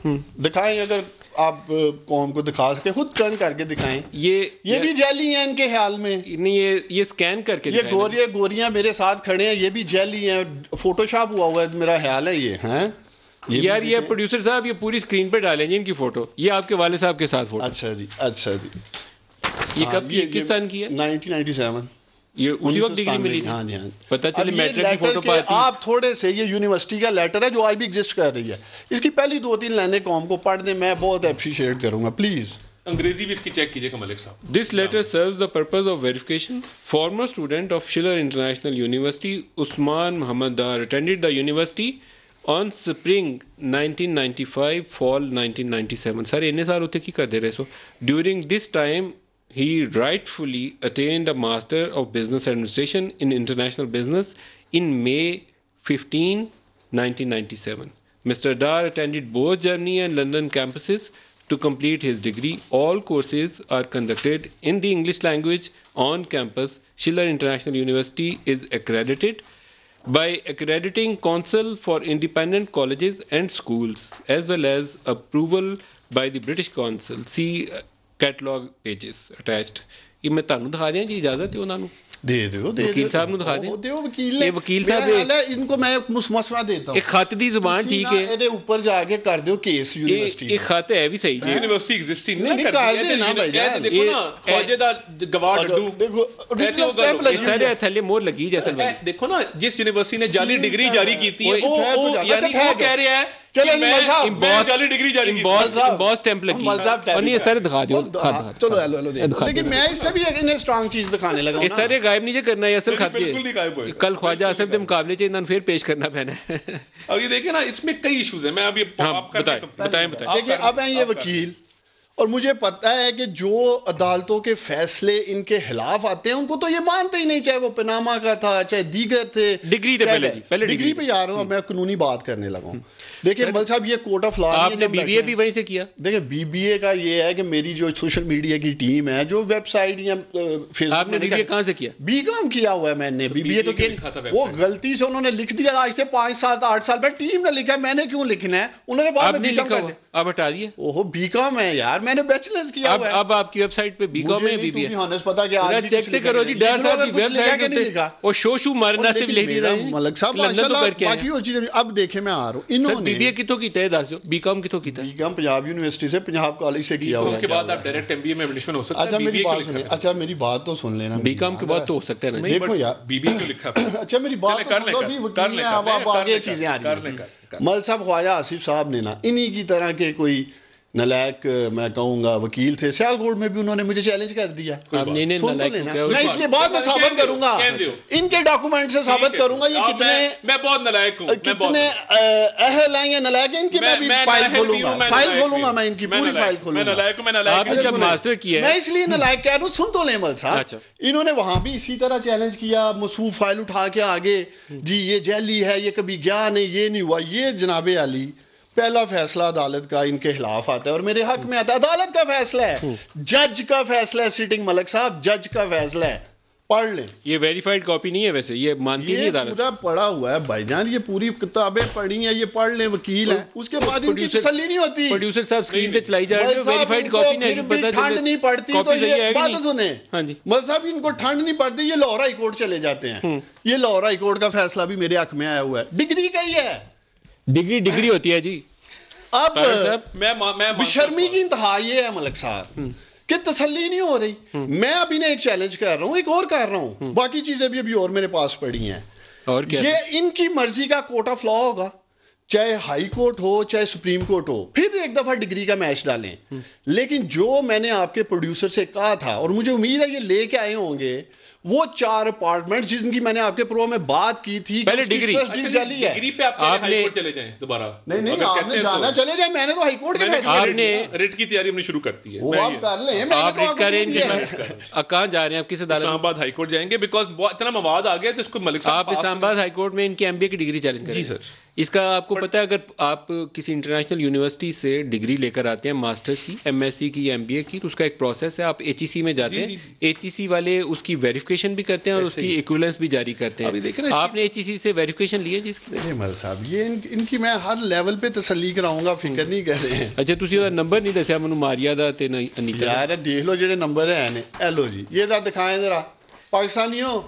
دکھائیں اگر آپ قوم کو دکھا سکے, خود ٹرن کر کے دکھائیں. یہ بھی جیلی ہیں ان کے خیال میں. نہیں یہ اسکین کر کے. یہ گوریاں میرے ساتھ کھڑے ہیں, یہ بھی جیلی ہیں, فوٹو شاپ ہوا ہوا ہے میرا خیال ہے. یہ ہیں یار یہ پروڈیوسر صاحب یہ پوری اسکرین پہ ڈالیں گے ان کی فوٹو. یہ آپ کے والد صاحب کے ساتھ فوٹو. اچھا جی, اچھا جی. یہ کب کی, کس سن کی ہے؟ 1997. یہ اسی وقت ڈگری ملی. ہاں جی ہاں. پتہ چلے میٹرک کی فوٹو پاتی. آپ تھوڑے سے, یہ یونیورسٹی کا لیٹر ہے جو آج بھی ایگزسٹ کر رہی ہے, اس کی پہلی 2-3 لائنیں قوم کو پڑھ دیں, میں بہت اپریشیٹ کروں گا پلیز. انگریزی بھی اس کی چیک کیجیے گا ملک صاحب. This letter serves the purpose of verification. Former student of Schiller International University, Usman Muhammad Dar, attended the university on spring 1995, fall 1997. Sir, اننے سال ہوتے کی کر دے رہے سو. During this time, he rightfully attained a Master of Business Administration in International Business in May 15, 1997. Mr. Dar attended both Germany and London campuses to complete his degree. All courses are conducted in the English language on campus. Schiller International University is accredited by Accrediting Council for Independent Colleges and Schools, as well as approval by the British Council. See catalogue pages attached. یہ میں تانوں دکھا دیا جی, اجازت ہے انہوں دے دیو وکیل صاحب نوں دکھا دیں. یہ وکیل صاحب ان کو میں مشورہ دیتا ہوں, ایک خط دی زبان ٹھیک ہے, اے اوپر جا کے کر دیو کیس یونیورسٹی. ایک خط ہے بھی صحیح جی, یونیورسٹی ایگزسٹنگ نہیں کر دینا بھائی جان. دیکھو نا خواجہ دا گواہ ڈڈو, دیکھو سارے تھلے مور لگی جیسا. دیکھو نا جس یونیورسٹی نے جعلی ڈگری جاری کی تھی وہ یعنی وہ کہہ رہا ہے لیکن میں اس سے بھی اسٹرانگ چیز دکھانے لگا. اس سارے غائب نہیں کرنا ہے اصل خط کے, کل خواجہ آصف کے مقابلے چ انہوں پھر پیش کرنا پہنا ہے. اب یہ دیکھیں نا اس میں کئی ایشوز ہیں. میں ابھی بتائیں. دیکھیں اب ہیں یہ وکیل, اور مجھے پتا ہے کہ جو عدالتوں کے فیصلے ان کے خلاف آتے ہیں ان کو تو یہ مانتے ہی نہیں, چاہے وہ پناما کا تھا چاہے دیگر تھے. ڈگری ڈگری پہ جا رہا ہوں میں, قانونی بات کرنے لگا ہوں. دیکھیں مل صاحب یہ کورٹ آف لا, آپ نے بی بی اے بھی وہیں سے کیا. دیکھیں بی بی اے کا یہ ہے کہ میری جو سوشل میڈیا کی ٹیم ہے, جو ویب سائٹ یا فیس بک, آپ نے بی بی اے کہاں سے کیا؟ بی کام کیا ہوا ہے میں نے. بی بی اے تو وہ غلطی سے انہوں نے لکھ دیا, آج سے 5-7-8 سال پہلے ٹیم نے لکھا, میں نے کیوں لکھنا ہے, انہوں نے بعد میں بی کام کر دیا. اب ہٹا دیے. اوہ بی کام ہے یار, میں نے بیچلرز کیا ہوا ہے. اب آپ کی ویب سائٹ پہ بی کام ہے بی بی اے پتا کہ آج چیک تے کرو جی. ڈار صاحب کی ویب سائٹ پہ وہ شو مارنا سے بھی لکھ دیا ہے ملک صاحب ماشاءاللہ. باقی اور چیزیں اب دیکھیں میں آ رہا ہوں. انہوں نے بی بی اے کتوں کیتا ہے دس جو, بی کام کتوں کیتا ہے؟ بی کام پنجاب یونیورسٹی سے, پنجاب کالج سے کیا ہوا ہے. اس کے بعد آپ ڈائریکٹ ایم بی اے میں ایڈمیشن ہو سکتا ہے. اچھا میری بات سنیں, اچھا میری بات تو سن لینا. بی کام کے بعد تو ہو سکتا ہے نا. دیکھو یار بی بی اے کیوں لکھا. اچھا میری بات کر لیں, اب آگے چیزیں آ رہی ہیں. مل صاحب خواجہ آصف صاحب نے نا انہی کی طرح کے کوئی نلائق میں کہوں گا وکیل تھے سیالکوٹ میں بھی، انہوں نے مجھے چیلنج کر دیا. میں اس لیے بعد میں ثابت کروں گا، ان کے ڈاکومنٹ سے ثابت کروں گا یہ کتنے میں بہت نلائق ہوں، کتنے اہل ہیں یا نلائق ہیں. ان کی میں بھی فائل کھولوں گا میں ان کی پوری فائل کھولوں گا. میں اس لیے نلائق کہہ رہا ہوں، سن تو لیں مل صاحب. انہوں نے وہاں بھی اسی طرح چیلنج کیا، موصوف فائل اٹھا کے آگے، جی یہ جعلی ہے، یہ کبھی گیا نہیں، یہ نہیں ہوا. یہ جناب علی پہلا فیصلہ عدالت کا ان کے خلاف آتا ہے اور میرے حق میں آتا ہے. عدالت کا فیصلہ ہے، جج کا فیصلہ ہے، سیٹنگ ملک صاحب جج کا فیصلہ ہے. پڑھ لیں، یہ ویریفائڈ کاپی نہیں ہے ویسے، یہ مانتی نہیں عدالت. پورا پڑھا ہوا ہے بھائی جان، یہ پوری کتابیں پڑھی ہیں، یہ پڑھ لیں، وکیل ہیں. اس کے بعد ان کی تسلی نہیں ہوتی. پروڈیوسر صاحب اسکرین پہ چلائی جا رہی ہے ویریفائڈ کاپی نہیں، پتہ ٹھنڈ نہیں پڑتی تو یہ بات سنیں. ہاں جی مل صاحب ان کو ٹھنڈ نہیں پڑتی، یہ لاہور ہائی کورٹ چلے جاتے ہیں. یہ لاہور ہائی کورٹ کا فیصلہ بھی میرے حق میں آیا ہوا ہے. ڈگری کا ہی ہے، ڈگری ہوتی ہے جی. اب بشرمی کی انتہا یہ ہے ملک صاحب کہ تسلی نہیں ہو رہی. میں ابھی ایک چیلنج کر رہا ہوں، ایک اور کر رہا ہوں، باقی چیزیں بھی ابھی اور میرے پاس پڑی ہیں. اور کیا یہ ان کی مرضی کا کوٹ آف لا ہوگا، چاہے ہائی کورٹ ہو چاہے سپریم کورٹ ہو. پھر ایک دفعہ ڈگری کا میچ ڈالیں. لیکن جو میں نے آپ کے پروڈیوسر سے کہا تھا اور مجھے امید ہے یہ لے کے آئے ہوں گے، وہ 4 اپارٹمنٹ جن کی میں نے آپ کے پروگرام میں بات کی تھی، پہلے ڈگری پہ آپ ہائی کورٹ چلے جائیں دوبارہ. نہیں آپ نے جانا چلے جائیں، میں نے تو ہائی کورٹ کے آپ نے ریٹ کی تیاری ہم نے شروع کر دی ہے. وہ آپ کر لیں، آپ ریٹ کریں. کہاں جا رہے ہیں آپ؟ کس عدالت؟ اسلام آباد ہائی کورٹ جائیں گے، بیکاز اتنا مواد آ گیا تو اس کو ملک صاحب آپ اسلام آباد ہائی کورٹ میں ان کی ایم بی اے کی ڈگری چیلنج کریں. جی سر. اس کا آپ کو پتہ ہے، اگر آپ کسی انٹرنیشنل یونیورسٹی سے ڈگری لے کر آتے ہیں ماسٹرز کی، ایم ایس سی کی یا ایم بی اے کی، تو اس کا ایک پروسیس ہے. آپ ایچ ای سی میں جاتے ہیں، ایچ ای سی والے اس کی ویریفیکیشن بھی کرتے ہیں اور اس کی ایکویولنس بھی جاری کرتے ہیں. آپ نے ایچ ای سی سے ویریفیکیشن لی ہے جی اس کی؟ دیکھیں مل صاحب، یہ ان کی میں ہر لیول پہ تسلی کراؤں گا، فکر نہیں کر رہے ہیں. اچھا تسی وہ نمبر نہیں دسیا منو ماریا دا تے انیتا یار دیکھ لو جڑے نمبر ہیں نے. اے لو جی یہ ذرا دکھائیں ذرا. پاکستانیوں،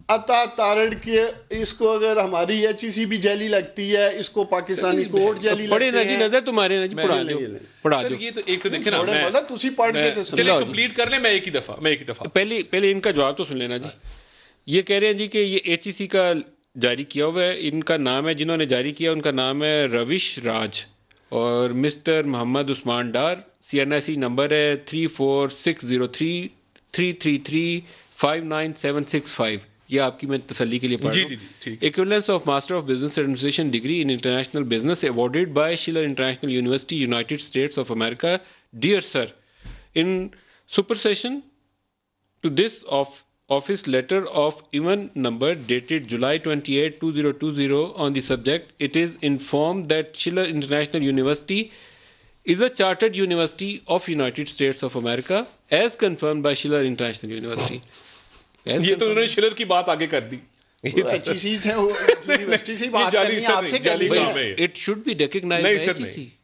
عطا تارڑ کے اس کو اگر ہماری ایچ ای سی بھی جیلی لگتی ہے، اس کو پاکستانی کورٹ جیلی پڑھے لگتے نا جی، ہیں. نظر تمہارے نا جی، پڑھا دو. یہ تو ایک تو دیکھیں نا، مطلب تسی پڑھ کے تو چلیں کمپلیٹ کر لیں. میں ایک ہی دفعہ پہلے ان کا جواب تو سن لینا جی. یہ کہہ رہے ہیں جی کہ یہ ایچ ای سی کا جاری کیا ہوا ہے. ان کا نام ہے، جنہوں نے جاری کیا ان کا نام ہے روش راج اور مسٹر محمد عثمان ڈار. سی این آئی سی نمبر ہے 34603 333 59765. یہ آپ کی میں تسلی کے لیے پڑھ رہا ہوں. Equivalence of master of business administration degree in international business awarded by Schiller International University, United States of America. Dear sir, in supersession to this office letter of even number dated July 28, 2020 on the subject, it is informed that Schiller International University is a chartered university of United States of America as confirmed by Schiller International University. یہ تو انہوں نے شلر کی بات آگے کر دی. It should be recognized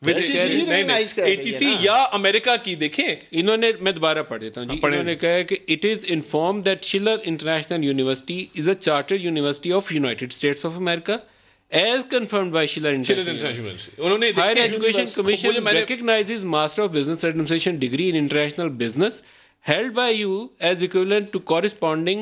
by HEC یا امریکہ کی. دیکھیں انہوں نے، میں دوبارہ پڑھ دیتا ہوں جی. انہوں نے کہا کہ it is informed that Schiller International University is a chartered university of United States of America as confirmed by Schiller International University. Higher Education Commission recognizes Master of Business Administration degree in International Business held by you as equivalent to corresponding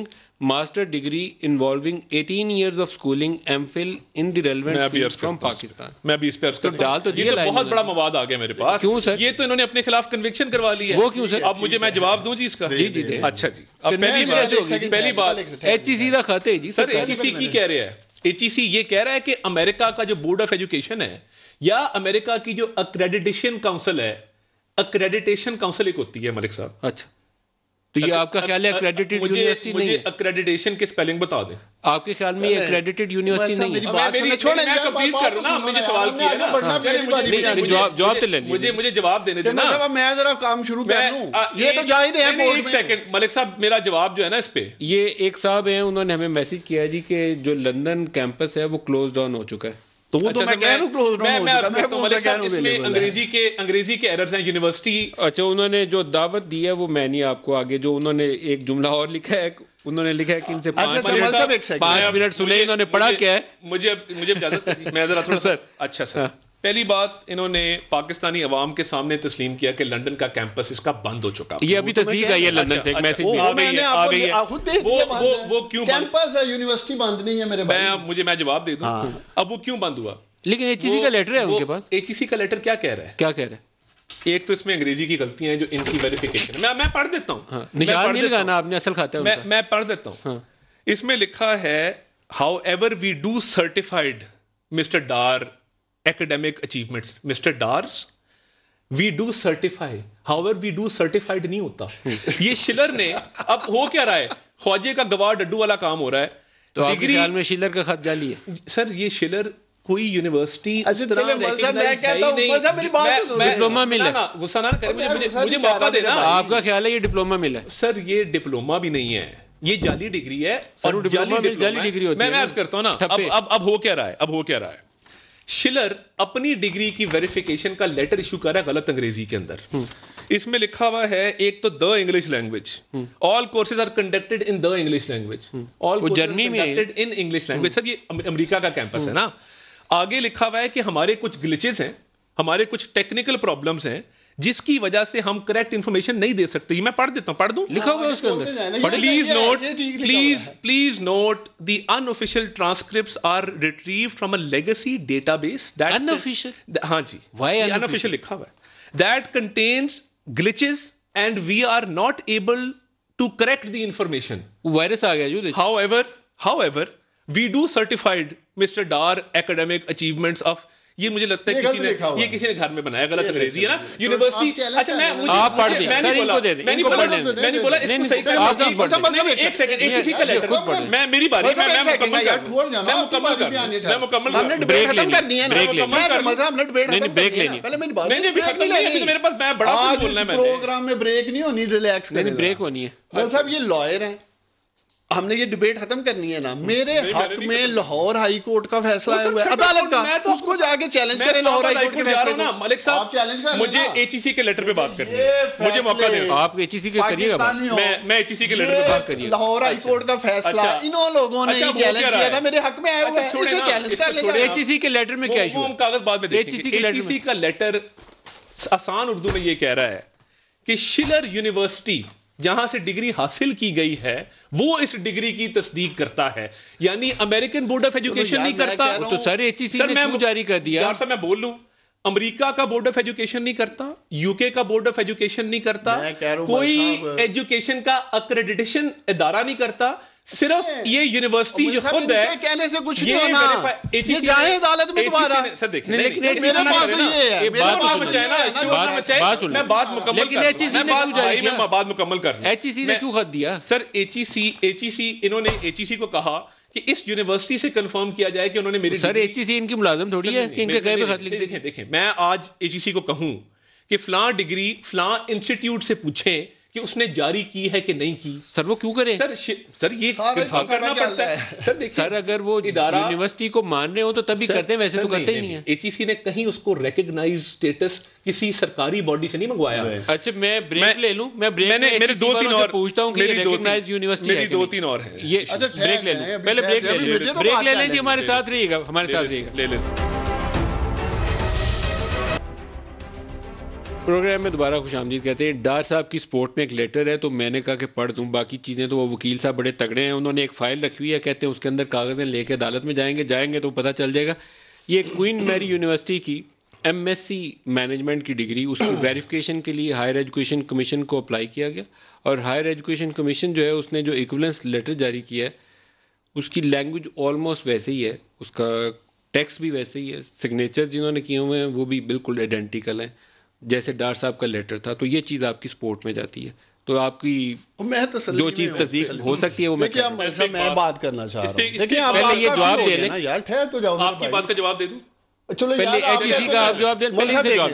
master degree involving 18 years of schooling MPhil in the relevant field from Pakistan. میں بھی اس پہ عرض کرتا ہوں، یہ تو بہت بڑا مواد آ گیا میرے پاس. کیوں سر؟ یہ تو انہوں نے اپنے خلاف کنوکشن کروا لی ہے. وہ کیوں سر؟ اب میں جواب دوں جی اس کا. جی اچھا جی. اب پہلی بات ایچ ای سی کا خط ہے جی. سر ایچ ای سی کی کہہ رہے ہیں، ایچ ای سی یہ کہہ رہا ہے کہ امریکہ کا جو بورڈ آف ایجوکیشن ہے یا امریکہ کی جو اکریڈیٹیشن کاؤنسل ہے، اکریڈیٹیشن کاؤنسل ایک ہوتی ہے ملک صاحب. اچھا تو یہ آپ کا خیال ہے اکریڈیٹڈ یونیورسٹی نہیں ہے؟ مجھے اکریڈیٹیشن کی سپیلنگ بتا دیں. آپ کے خیال میں یہ اکریڈیٹڈ یونیورسٹی نہیں ہے؟ میں کمپلیٹ کر رہا ہوں. مجھے سوال کیا نا، جواب تو لے لیں. مجھے جواب دینے دیں نا. میں ذرا کام شروع کر لوں. یہ تو جائز ہے. ایک سیکنڈ ملک صاحب، میرا جواب جو ہے نا اس پہ، یہ ایک صاحب ہیں، انہوں نے ہمیں میسج کیا جی کہ جو لندن کیمپس ہے وہ کلوز ڈاؤن ہو چکا ہے. تو وہ تو میں کہہ رہا ہوں کلوز ڈاؤن ہو چکا ہے. ملک صاحب اس میں انگریزی کے ایررز ہیں یونیورسٹی. اچھا انہوں نے جو دعوت دی ہے وہ میں نہیں آپ کو آگے، جو انہوں نے ایک جملہ اور لکھا ہے، انہوں نے لکھا ہے کہ ان سے 5 منٹ سنیں. انہوں نے پڑھا کیا ہے؟ مجھے اجازت ہے میں ذرا تھوڑا سر. اچھا سر، پہلی بات انہوں نے پاکستانی عوام کے سامنے تسلیم کیا کہ لندن کا کیمپس اس کا بند ہو چکا. یہ ابھی تصدیق آئی ہے لندن سے، ایک میسج آ گئی ہے. وہ کیوں کیمپس ہے، یونیورسٹی بند نہیں ہے میرے بھائی. میں جواب دے دوں. اب وہ کیوں بند ہوا؟ لیکن ایچ ای سی کا لیٹر ہے ان کے پاس. ایچ ای سی کا لیٹر کیا کہہ رہا ہے؟ کیا کہہ رہا ہے؟ ایک تو اس میں انگریزی کی غلطیاں ہیں جو ان کی ویریفیکیشن ہے. میں پڑھ دیتا ہوں, نشان نہیں لگانا آپ نے, اصل کھاتا ہے میں پڑھ دیتا ہوں. اس میں لکھا ہے however we do certified mister Dar academic achievements. Mr. Dars, we do certify. However, we do certified نہیں ہوتا. یہ شلر نے اب ہو کیا رہا ہے, خواجے کا گواہ ڈڈو والا کام ہو رہا ہے. تو آپ کے خیال میں شلر کا خط جعلی ہے؟ سر یہ شلر کوئی یونیورسٹی ڈپلوما ملا, غصہ نہ کرے, مجھے موقع دینا. آپ کا خیال ہے یہ ڈپلوما ملا؟ سر یہ ڈپلوما بھی نہیں ہے, یہ جعلی ڈگری ہے. اور جعلی ڈگری ہوتی ہے. میں عرض کرتا ہوں نا, اب ہو کیا رہا ہے, شلر اپنی ڈگری کی ویریفیکیشن کا لیٹر ایشو کر رہا ہے غلط انگریزی کے اندر. اس میں لکھا ہوا ہے ایک تو the English language, all courses are conducted in the English language, all Germany میں conducted in English language. Sir یہ امریکہ کا کیمپس ہے نا. آگے لکھا ہوا ہے کہ ہمارے کچھ گلچز ہیں, ہمارے کچھ ٹیکنیکل پرابلمس ہیں جس کی وجہ سے ہم کریکٹ انفارمیشن نہیں دے سکتے. میں پڑھ دیتا ہوں, پڑھ دوں, لکھا ہوا ہے اس کے اندر. Please note the unofficial transcripts are retrieved from a legacy database that unofficial, ہاں جی, unofficial لکھا ہوا ہے, that contains glitches and we are not able to correct the information. Virus آ گیا جو. However, we do certified Mr. Dar academic achievements of, یہ مجھے لگتا ہے کسی نے گھر میں بنایا, غلط انگریزی ہے نا. یونیورسٹی, اچھا آپ پڑھ دیں, میں نہیں بولا اس کو صحیح کریں. ایک سیکنڈ, ایک کسی کا لیٹر, میں میری باری, میں مکمل بریک لینی ہے, میرے پاس, میں بڑا بولنا ہے, پروگرام میں بریک نہیں ہونی, ریلیکس کریں, بریک ہونی ہے. مول صاحب یہ لائر ہیں, ہم نے یہ ڈبیٹ ختم کرنی ہے نا. میرے حق میں لاہور ہائی کورٹ کا فیصلہ ہوا ہے, عدالت کا, اس کو جا کے چیلنج کریں لاہور ہائی کورٹ کے فیصلے کو. ملک صاحب مجھے ایچ ای سی کے لیٹر پہ بات کرنی ہے, مجھے موقع دیں. آپ ایچ ای سی کے کریے گا, میں ایچ ای سی کے لیٹر پہ بات کریے. لاہور ہائی کورٹ کا فیصلہ انہوں لوگوں نے چیلنج کیا تھا, میرے حق میں آیا ہوا ہے, اسے چیلنج کر لیں. ایچ ای سی کے لیٹر میں کیا ایشو ہے, ہم کاغذ بعد میں دیکھیں گے. ایچ ای سی کا لیٹر آسان اردو میں یہ کہہ رہا ہے کہ شلر یونیورسٹی جہاں سے ڈگری حاصل کی گئی ہے وہ اس ڈگری کی تصدیق کرتا ہے, یعنی امریکن بورڈ آف ایجوکیشن نہیں کرتا. تو سر ایچ ای سی نے کیوں جاری کر دیا؟ یار صاحب میں بول لوں, امریکہ کا بورڈ آف ایجوکیشن نہیں کرتا, یو کے کا بورڈ آف ایجوکیشن نہیں کرتا, کوئی ایجوکیشن کا اکریڈیٹیشن ادارہ نہیں کرتا, صرف یہ یونیورسٹی جو خود ہے. کہنے سے کچھ نہیں ہونا, یہ جائے عدالت میں دوبارہ. سر دیکھیں, میں بات مکمل کر لوں. ایچ ای سی نے کیوں خط دیا؟ سر ایچ ای سی انہوں نے ایچ ای سی کو کہا کہ اس یونیورسٹی سے کنفرم کیا جائے کہ انہوں نے میری, سر ایچ ای سی ان کی ملازم تھوڑی ہے کہ ان کے کہے پہ خط لکھ دیں. دیکھیں میں آج ایچ ای سی کو کہوں کہ فلاں ڈگری فلاں انسٹیٹیوٹ سے پوچھیں کہ اس نے جاری کی ہے کہ نہیں کی, سر وہ کیوں کرے؟ سر یہ کرنا پڑتا ہے. سر اگر وہ یونیورسٹی کو مان رہے ہو تو تبھی کرتے ہیں, ویسے تو کرتے ہی نہیں ہے. ایچ ای سی نے کہیں اس کو ریکگنائز اسٹیٹس کسی سرکاری باڈی سے نہیں منگوایا. اچھا میں بریک لے لوں, میں میرے 2-3 اور پوچھتا ہوں کہ ریکگنائز یونیورسٹی ہے, میری 2-3 اور ہیں. یہ بریک لے لیں, پہلے بریک لے لیں جی, ہمارے ساتھ رہیے گا, ہمارے ساتھ رہیے گا. لے لیں. پروگرام میں دوبارہ خوش آمدید کہتے ہیں. ڈار صاحب کی سپورٹ میں ایک لیٹر ہے, تو میں نے کہا کہ پڑھ دوں, باقی چیزیں تو وہ وکیل صاحب بڑے تگڑے ہیں, انہوں نے ایک فائل رکھی ہوئی ہے, کہتے ہیں اس کے اندر کاغذیں لے کے عدالت میں جائیں گے تو پتہ چل جائے گا. یہ کوئن میری یونیورسٹی کی ایم ایس سی مینجمنٹ کی ڈگری, اس کی ویریفیکیشن کے لیے ہائر ایجوکیشن کمیشن کو اپلائی کیا گیا, اور ہائر ایجوکیشن کمیشن جو ہے اس نے جو ایکویولنس لیٹر جاری کیا ہے اس کی لینگویج آلموسٹ ویسے ہی ہے, اس کا ٹیکسٹ بھی ویسے ہی ہے, سگنیچر جنہوں نے کیے ہوئے ہیں وہ بھی بالکل آئیڈینٹیکل ہیں جیسے ڈار صاحب کا لیٹر تھا. تو یہ چیز آپ کی سپورٹ میں جاتی ہے, تو آپ کی جو چیز تصدیق ہو سکتی ہے وہ میں بات کرنا چاہ رہا ہوں. دیکھیں پہلے یہ جواب دے لیں, یار ٹھہر تو جاؤ, آپ کی بات کا جواب دے دوں. چلو پہلے ایچ ای سی کا آپ جواب دیں,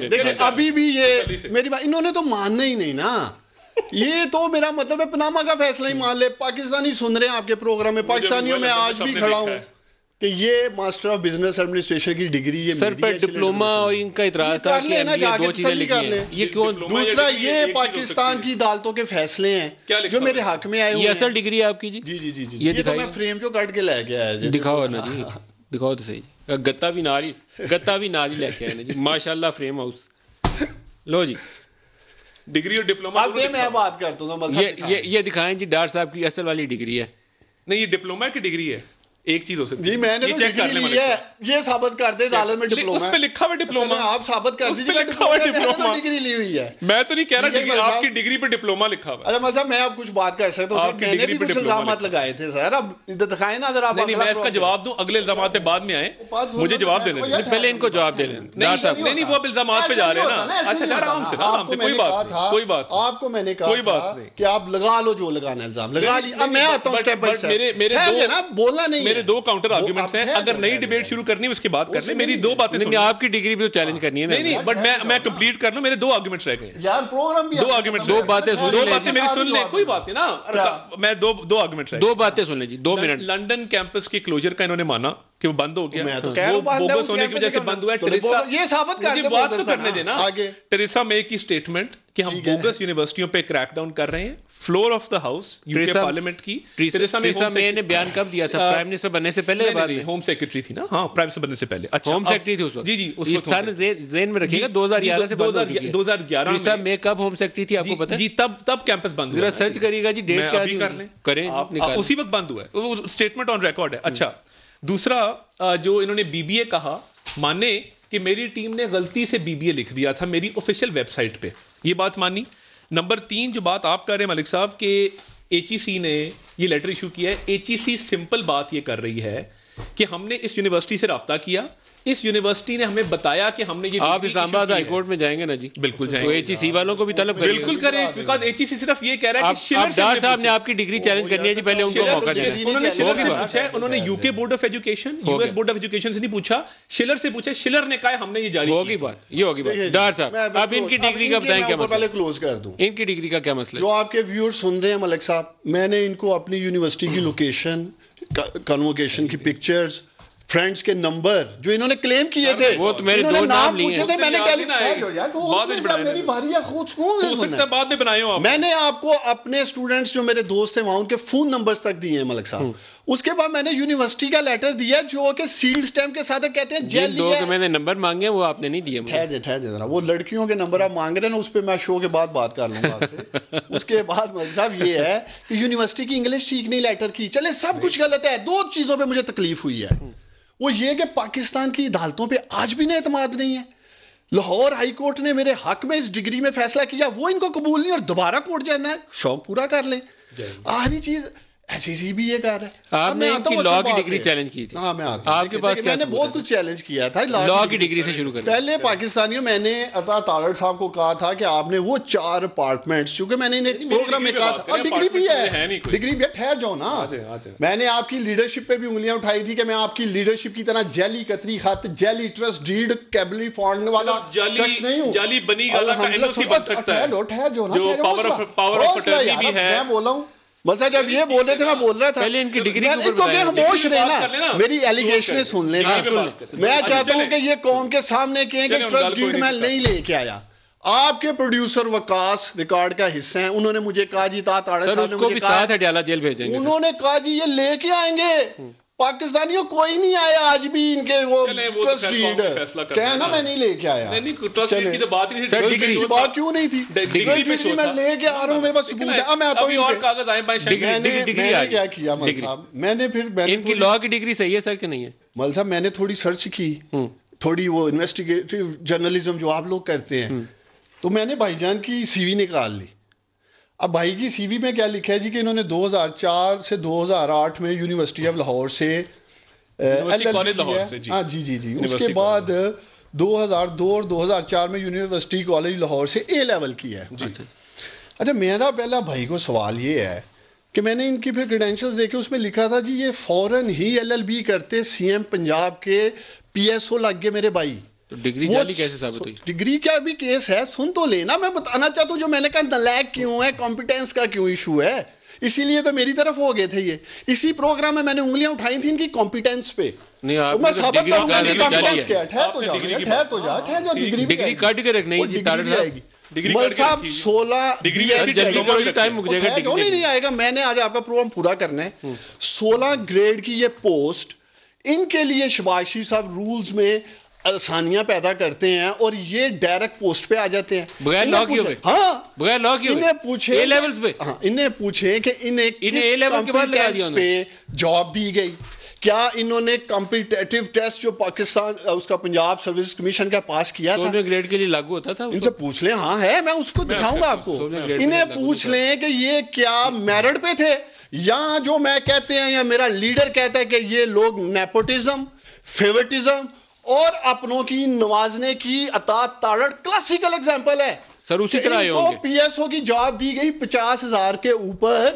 دیکھیں ابھی بھی یہ میری بات انہوں نے تو ماننا ہی نہیں نا. یہ تو میرا مطلب ہے پناما کا فیصلہ ہی مان لے. پاکستانی سن رہے ہیں آپ کے پروگرام میں, پاکستانیوں میں آج بھی کھڑا ہوں کہ یہ ماسٹر آف بزنس ایڈمنسٹریشن کی ڈگری, یہ سر پر ڈپلوما اور ان کا اعتراض تھا کہ دو چیزیں لکھی ہیں, یہ کیوں؟ دوسرا یہ پاکستان کی عدالتوں کے فیصلے ہیں جو میرے حق میں آئے ہوئے ہیں. یہ اصل ڈگری ہے آپ کی جی؟ جی جی جی, یہ تو میں فریم جو کاٹ کے لے کے آیا جی. دکھاؤ نا جی, دکھاؤ تو صحیح, گتا بھی نال ہی لے کے آئے نا جی, ماشاء اللہ فریم ہاؤس. لو جی ڈگری اور ڈپلوما, اب میں بات کرتا ہوں, یہ دکھائیں جی, ڈار صاحب کی اصل والی ڈگری ہے. نہیں یہ ڈپلوما کی ڈگری ہے. ایک چیز ہو سکتی ہے جی میں نے یہ چیک کر لیں لی ہے, یہ ثابت کر دیں عالم میں ڈپلوما اس پہ لکھا ہوا ڈپلوما, آپ ثابت کر دیجیے ڈپلوما ڈگری لی ہوئی ہے. میں تو نہیں کہہ رہا ڈگری, آپ کی ڈگری پہ ڈپلوما لکھا ہوا ہے. اچھا مطلب میں اب کچھ بات کر سکتا ہوں, میں نے بھی کچھ الزامات لگائے تھے سر, اب دکھائیں نا اگر آپ. نہیں میں اس کا جواب دوں, اگلے الزامات پہ بعد میں آئیں, مجھے جواب دینے دیں, پہلے ان کو جواب دے لیں. نہیں وہ اب الزامات پہ جا رہے ہیں نا. اچھا آرام سے کوئی بات آپ کو میں نے کہا تھا کہ آپ لگا لو جو لگانا ہے الزام لگا لی. اب میں آتا ہوں اسٹیپ بائی اسٹیپ, بولنا نہیں, میرے 2 کاؤنٹر آرگومنٹس ہیں, اگر نئی ڈیبیٹ شروع کرنی ہے اس کے بعد کر لیں. میری 2 باتیں سنیں. آپ کی ڈگری بھی تو چیلنج کرنی ہے. نہیں بٹ میں کمپلیٹ کر لوں, میرے 2 آرگومنٹس رہ گئے ہیں. یار پروگرام بھی 2 آرگومنٹس, 2 باتیں میری سن لیں, کوئی بات نہیں نا, میں 2 آرگومنٹس رہ گئے. 2 باتیں سن لیں جی, 2 منٹ. لنڈن کیمپس کے کلوجر کا انہوں نے مانا کہ وہ بند ہو گیا, میں تو کہہ رہا ہوں بوگس ہونے کی وجہ سے بند ہوا ہے. یہ ثابت کر دیں, بات تو کرنے دینا. ٹریسا مے کی اسٹیٹمنٹ کہ ہم بوگس یونیورسٹیوں پہ کریک ڈاؤن کر رہے ہیں, floor of the house UK کے پارلیمنٹ کی. ٹریسا مے نے بیان کب دیا تھا, پرائم منسٹر بننے سے پہلے یا بعد میں؟ ہوم سیکرٹری تھی نا. ہاں پرائم منسٹر بننے سے پہلے. اچھا ہوم سیکرٹری تھی اس وقت. جی اس وقت ذہن میں رکھیے گا 2011 سے 2011 ٹریسا مے کب ہوم سیکرٹری تھی آپ کو پتہ ہے؟ جی تب کیمپس بند ہوا. ذرا سرچ کریے گا جی, ڈیٹ کیا تھی, کریں اسی وقت بند ہوا ہے, وہ اسٹیٹمنٹ آن ریکارڈ ہے. اچھا دوسرا جو انہوں نے بی بی اے کہا, مانے کہ میری ٹیم نے غلطی سے بی بی اے لکھ دیا تھا میری آفیشیل ویب سائٹ پہ, یہ بات مانی. نمبر 3 جو بات آپ کر رہے ہیں ملک صاحب کہ ایچ ای سی نے یہ لیٹر ایشو کیا ہے, ایچ ای سی سمپل بات یہ کر رہی ہے کہ ہم نے اس یونیورسٹی سے رابطہ کیا, اس یونیورسٹی نے ہمیں بتایا کہ ہم نے یہ. آپ اسلام آباد ہائی کورٹ میں جائیں گے نا جی؟ بالکل جائیں گے. ایچ ای سی والوں کو بھی طلب کریں, بالکل کریں, بیکاز ایچ ای سی صرف یہ کہہ رہا ہے کہ شلر صاحب نے آپ کی ڈگری چیلنج کرنی ہے جی, پہلے ان کو موقع دیں. انہوں نے شلر سے پوچھا ہے, انہوں نے یو کے board of education, U S board of education سے نہیں پوچھا, شلر سے پوچھا, شلر نے کہا ہم نے یہ جاری کی. ہوگی بات, یہ ہوگی بات. ڈار صاحب اب ان کی ڈگری کا بتائیں کیا مسئلہ, پہلے کلوز کر دوں. ان کی ڈگری کا کیا مسئلہ جو آپ کے ویور سن رہے ہیں ملک صاحب, میں نے ان کو اپنی یونیورسٹی کی لوکیشن, کنووکیشن کی پکچرز, فرینڈز کے نمبر جو انہوں نے کلیم کیے تھے, وہ تو میرے 2 نام لیے تھے, میں نے میری باری خود بعد میں بنائے ہو. میں نے آپ کو اپنے اسٹوڈنٹس جو میرے دوست ہیں وہاں ان کے فون نمبرز تک دیے ہیں ملک صاحب. اس کے بعد میں نے یونیورسٹی کا لیٹر دیا جو کہ سیلڈ اسٹیمپ کے ساتھ کہتے ہیں جیل لیا. میں نے نمبر مانگے وہ آپ نے نہیں دیے. ٹھہر جائے ذرا, وہ لڑکیوں کے نمبر آپ مانگ رہے ہیں نا, اس پہ میں شو کے بعد بات کر لوں گا آپ سے. اس کے بعد ملک صاحب یہ ہے کہ یونیورسٹی کی انگلش ٹھیک نہیں لیٹر کی, چلے سب کچھ غلط ہے. 2 چیزوں پہ مجھے تکلیف ہوئی ہے, وہ یہ کہ پاکستان کی عدالتوں پہ آج بھی نہیں اعتماد نہیں ہے. لاہور ہائی کورٹ نے میرے حق میں اس ڈگری میں فیصلہ کیا, وہ ان کو قبول نہیں, اور دوبارہ کورٹ جانا ہے, شوق پورا کر لیں. آخری چیز ایس ای سی بھی یہ کر رہا ہے. آپ نے ان کی لاء کی ڈگری چیلنج کی تھی. ہاں میں آپ کے پاس میں نے بہت کچھ چیلنج کیا تھا لاء کی ڈگری سے شروع کریں. پہلے پاکستانیوں میں نے عطا طارڑ صاحب کو کہا تھا کہ آپ نے وہ 4 اپارٹمنٹس, چونکہ میں نے انہیں پروگرام میں کہا تھا, ڈگری بھی ہے, ڈگری بھی ہے, ٹھہر جاؤ نا. میں نے آپ کی لیڈرشپ پہ بھی انگلیاں اٹھائی تھی کہ میں آپ کی لیڈرشپ کی طرح جیلی قطری خط, جیلی ٹرسٹ ڈیڈ, کیبلری فنڈ والا شخص نہیں ہوں. جعلی بنی گالا کا این او سی بن سکتا ہے, ٹھہر جاؤ نا, جو پاور آف اٹرنی بھی ہے. میں بولا ہوں ملسا, جب یہ بول رہے تھے میں بول رہا تھا پہلے ان کی ڈگری خاموش رہنا, میری ایلیگیشنیں سن لینا. میں چاہتا ہوں کہ یہ قوم کے سامنے کہیں کہ ٹرسٹ ڈیڈ میں نہیں لے کے آیا. آپ کے پروڈیوسر وقاص ریکارڈ کا حصہ ہیں, انہوں نے مجھے کہا جی طارڑ صاحب نے مجھے کہا ہٹیالہ جیل بھیجیں گے, انہوں نے کہا جی یہ لے کے آئیں گے. پاکستانیوں کوئی نہیں آیا آج بھی ان کے وہ ٹرسٹ ڈیڈ کہنا میں نہیں لے کے آیا. ڈگری کی بات کیوں نہیں تھی, ڈگری میں لے کے آ رہا ہوں, میرے پاس ثبوت ہے. میں آتا ہوں کیا کیا مل صاحب, میں نے پھر ان کی لاء کی ڈگری صحیح ہے سر کہ نہیں ہے؟ مل صاحب میں نے تھوڑی سرچ کی, تھوڑی وہ انویسٹیگیٹو جرنلزم جو آپ لوگ کرتے ہیں, تو میں نے بھائی جان کی سی وی نکال لی. اب بھائی کی سی وی میں کیا لکھا ہے جی کہ انہوں نے 2004 سے 2008 میں یونیورسٹی آف لاہور سے ہاں جی اس کے بعد 2002 اور 2004 میں یونیورسٹی کالج لاہور سے اے لیول کیا ہے. اچھا میرا پہلا بھائی کو سوال یہ ہے کہ میں نے ان کی پھر کریڈینشلز دیکھے, اس میں لکھا تھا جی یہ فوراً ہی LLB کرتے, سی ایم پنجاب کے PSO لگ گئے میرے بھائی. ڈگری جعلی کیسے ثابت ہوئی؟ ڈگری کا بھی کیس ہے, سن تو لینا, میں بتانا چاہتا ہوں جو میں نے کہا نالائق کیوں ہے, کمپیٹنس کا کیوں ایشو ہے, اسی لیے تو میری طرف ہو گئے تھے. یہ اسی پروگرام میں میں نے انگلیاں اٹھائی تھیں ان کی کمپیٹنس پہ. میں ثابت کروں گا کہ کمپیٹنس کیا ہے. ڈگری کٹ کے رکھنے مل صاحب 16 نہیں آئے گا, میں نے آج آپ کا پروگرام پورا کرنا ہے. 16 گریڈ کی یہ پوسٹ, ان کے لیے شہباز شریف صاحب رولز میں آسانیاں پیدا کرتے ہیں اور یہ ڈائریکٹ پوسٹ پہ آ جاتے ہیں بغیر لاء کیے ہوئے. ہاں بغیر لاء کیے انہیں پوچھے اے لیولز پہ, انہیں پوچھیں کہ انہیں اے لیول کے بعد لگا دیا پہ جاب دی گئی, کیا انہوں نے کمپیٹیٹو ٹیسٹ جو پاکستان اس کا پنجاب سروس کمیشن کا پاس کیا تھا گریڈ کے لیے لاگو ہوتا تھا؟ ان سے پوچھ لیں. ہاں ہے, میں اس کو دکھاؤں گا آپ کو. انہیں پوچھ لیں کہ یہ کیا میرٹ پہ تھے, یا جو میں کہتے ہیں یا میرا لیڈر کہتا ہے کہ یہ لوگ نیپوٹزم, فیورٹزم اور اپنوں کی نوازنے کی اطاعت تاڑ کلاسیکل ایگزامپل ہے. سر اسی طرح آئے ہوں گے. پی ایس او کی جاب دی گئی 50,000 کے اوپر,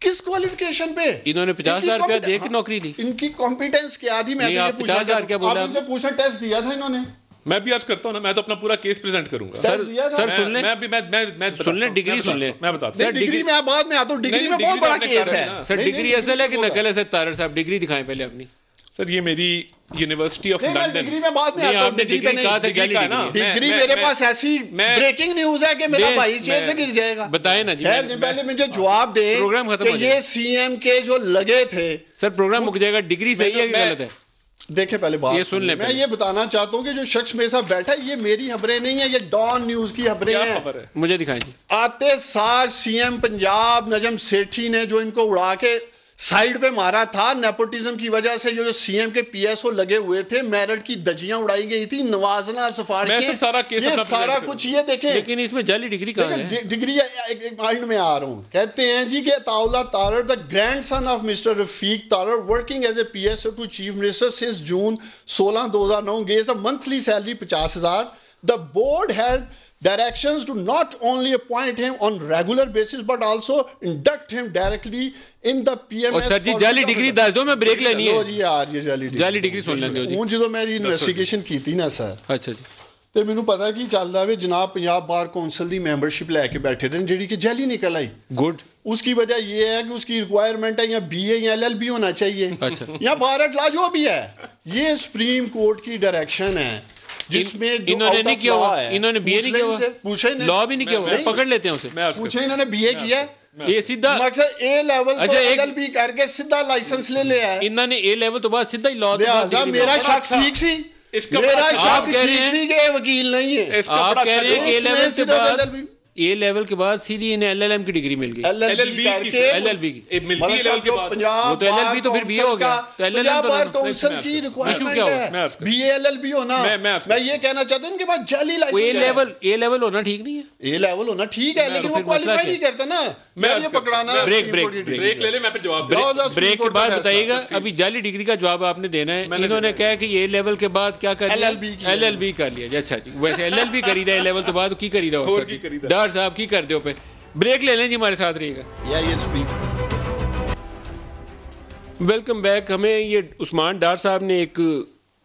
کس کوالیفیکیشن پہ؟ انہوں نے 50,000 روپیہ دے کے نوکری لی. ان کی کمپیٹنس کیا تھی؟ میں تو یہ پوچھا, آپ ان سے پوچھا ٹیسٹ دیا تھا انہوں نے؟ میں بھی عرض کرتا ہوں نا, میں تو اپنا پورا کیس پریزنٹ کروں گا. سر سن لیں, سن لیں, ڈگری سن لیں. میں بتاتا ہوں ڈگری میں بعد میں آتا ہوں. ڈگری میں بہت بڑا کیس ہے سر. ڈگری اصل ہے کہ نقل ہے سر؟ طاہر صاحب ڈگری دکھائیں پہلے اپنی. سر یہ میری یونیورسٹی آف لنڈن. ڈگری میں بعد میں آتا ہوں. ڈگری میرے پاس ایسی بریکنگ نیوز ہے کہ میرا بھائی چیئر سے گر جائے گا. بتائیں نا جی, پہلے مجھے جواب دے کہ یہ سی ایم کے جو لگے تھے. سر پروگرام مک جائے گا. ڈگری صحیح ہے کہ غلط ہے؟ دیکھیں پہلے بات سن لیں. میں یہ بتانا چاہتا ہوں کہ جو شخص میرے ساتھ بیٹھا ہے یہ میری خبریں نہیں ہیں, یہ ڈان نیوز کی خبریں ہیں. مجھے دکھائیں جی. آتے سار سی ایم پنجاب نجم سیٹھی نے جو ان کو اڑا کے سائیڈ پہ مارا تھا, نیپوٹزم کی وجہ سے جو سی ایم کے پی ایس او لگے ہوئے تھے, میرٹ کی دجیاں اڑائی گئی تھی, نوازنا سفارشیں, یہ سارا کچھ یہ دیکھیں. لیکن اس میں جعلی ڈگری کہاں ہے؟ ڈگری ایک مائنڈ میں آ رہا ہوں. کہتے ہیں جی کہ Ataullah Tahir the grandson of Mr Rafiq Tahir working as A P S O to chief minister since June 16, 2009 gives a monthly salary 50,000. The board had directions to not only appoint him on regular basis but also induct him directly in the PMS. اور سر جی جعلی degree دس دو, میں break لینی ہے. جی یار یہ جعلی degree سن لیں جی. ہوں جدو میں انویسٹیگیشن کی تھی نا سر, اچھا جی, تے مینوں پتا کی چلدا وے جناب پنجاب بار کونسل دی ممبرشپ لے کے بیٹھے تھے جڑی کہ جعلی نکل آئی. گڈ. اس کی وجہ یہ ہے کہ اس کی ریکوائرمنٹ ہے یا بی اے یا LLB ہونا چاہیے, یا بھارت لا جو بھی ہے. یہ سپریم کورٹ کی ڈائریکشن ہے جس میں انہوں نے نہیں کیا ہوا, انہوں نے بی اے نہیں کیا ہوا, لا بھی نہیں کیا ہوا, پکڑ لیتے ہیں اسے. پوچھیں انہوں نے بی اے کیا ہے, یہ سیدھا مقصد اے لیول کو LLB کر کے سیدھا لائسنس لے لیا ہے. انہوں نے اے لیول تو بعد سیدھا ہی لا. لہٰذا میرا شک ٹھیک سی, میرا شک ٹھیک سی کہ وکیل نہیں ہے. آپ کہہ رہے ہیں کہ اے لیول سے بعد اے لیول کے بعد سیدھی انہیں LLM کی ڈگری مل گئی. LLB کی ملتی ہے لیول کے بعد. وہ تو LLB تو پھر بی اے ہو گیا. تو پنجاب بار کونسل کی ریکوائرمنٹ ہے بی اے LLB ہونا. میں یہ کہنا چاہتا ہوں ان کے بعد جعلی لائسنس. اے لیول ہونا ٹھیک نہیں ہے. اے لیول ہونا ٹھیک ہے لیکن وہ کوالیفائی نہیں کرتا نا. میں یہ پکڑانا. بریک لے لے, میں پھر جواب بریک کے بعد بتائیے گا. ابھی جعلی ڈگری کا جواب آپ نے دینا ہے. انہوں نے کہا کہ اے لیول کے بعد کیا کر لیا, LLB کر لیا. اچھا جی, ویسے LLB کری رہا, اے لیول تو بعد کی کری رہا. ڈار صاحب کی کر دو. بریک لے لیں جی, ہمارے ساتھ رہیے گا. Welcome back. ہمیں یہ عثمان ڈار صاحب نے ایک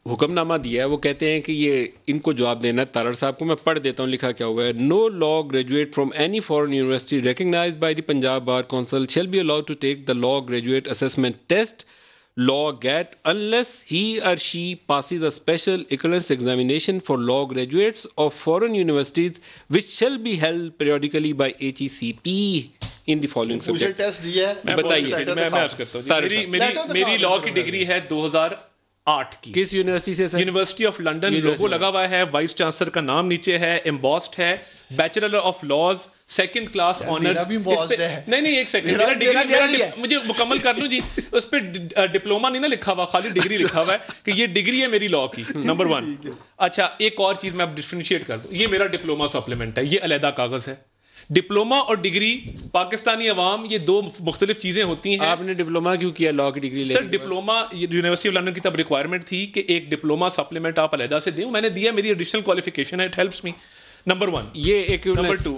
حکم نامہ دیا ہے, وہ کہتے ہیں کہ یہ ان کو جواب دینا ہے طاہر صاحب کو. میں پڑھ دیتا ہوں لکھا کیا ہوا ہے. No law graduate from any foreign university recognised by the Punjab bar council shall be allowed to take the law graduate assessment test law GAT unless he or she passes a special equivalence examination for law graduates of foreign universities which shall be held periodically by HECP in the following subjects. بتائیے. میں عرض کرتا ہوں, میری law کی degree ہے 2008 کی. کس یونیورسٹی سے؟ University of London. لوگو لگا ہوا ہے, وائس چانسلر کا نام نیچے ہے, امبوسڈ ہے, bachelor of laws, second class honours. نہیں ایک سیکنڈ مجھے مکمل کر لوں جی. اس پہ ڈپلوما نہیں نا لکھا ہوا, خالی ڈگری لکھا ہوا ہے کہ یہ ڈگری ہے میری لاء کی. نمبر 1. اچھا ایک اور چیز میں اب ڈفرینشیٹ کر دوں, یہ میرا ڈپلوما سپلیمنٹ ہے, یہ علیحدہ کاغذ ہے. ڈپلوما اور ڈگری پاکستانی عوام یہ دو مختلف چیزیں ہوتی ہیں. آپ نے ڈپلوما کیوں کیا لاء کی degree? Sir diploma university of London کی تب ریکوائرمنٹ تھی کہ ایک ڈپلوما سپلیمنٹ آپ علیحدہ سے دیں. میں نے دیا, میری ایڈیشنل کوالیفیکیشن ہے, اٹ ہیلپس می. نمبر 1 یہ ایک. نمبر 2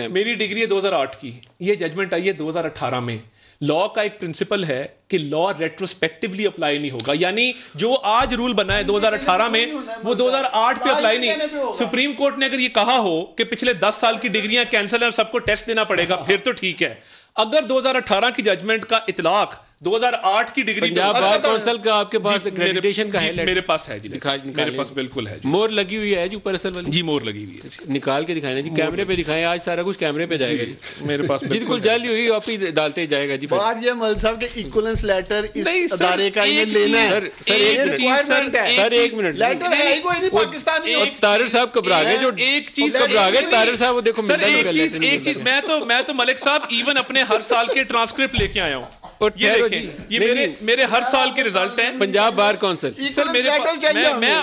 میری ڈگری ہے 2008 کی, یہ ججمنٹ آئی ہے 2018 میں. لا کا ایک پرنسپل ہے کہ لا ریٹروسپیکٹولی اپلائی نہیں ہوگا, یعنی جو آج رول بنا ہے 2018 میں وہ 2008 پہ اپلائی نہیں. سپریم کورٹ نے اگر یہ کہا ہو کہ پچھلے 10 سال کی ڈگریاں کینسل ہیں اور سب کو ٹیسٹ دینا پڑے گا, پھر تو ٹھیک ہے. اگر 2018 کی ججمنٹ کا اطلاق 2008 کی ڈگری پنجاب بار کونسل کا آپ کے پاس ایکریڈیٹیشن کا ہے؟ میرے پاس ہے جی, میرے پاس بالکل ہے. مور لگی ہوئی ہے جی اوپر اصل والی؟ جی مور لگی ہوئی ہے. نکال کے دکھائیں جی, کیمرے پہ دکھائیں. آج سارا کچھ کیمرے پہ جائے گا جی. میرے پاس بالکل جعلی ہوئی آپ ہی ڈالتے جائے گا جی. بات یہ مل صاحب کہ ایکولنس لیٹر اس ادارے کا یہ لینا ہے. سر ایک منٹ, لیٹر ہے ہی کوئی نہیں پاکستانی. طاہر صاحب گھبرا گئے, جو ایک چیز گھبرا گئے طاہر صاحب, وہ دیکھو ایک چیز. میں تو ملک صاحب ایون اپنے ہر سال کے ٹرانسکرپٹ لے کے آیا ہوں. اور یہ ٹھہرو دیکھیں جی، یہ نہیں، میرے ہر سال کے رزلٹ ہیں پنجاب بار کونسل. سر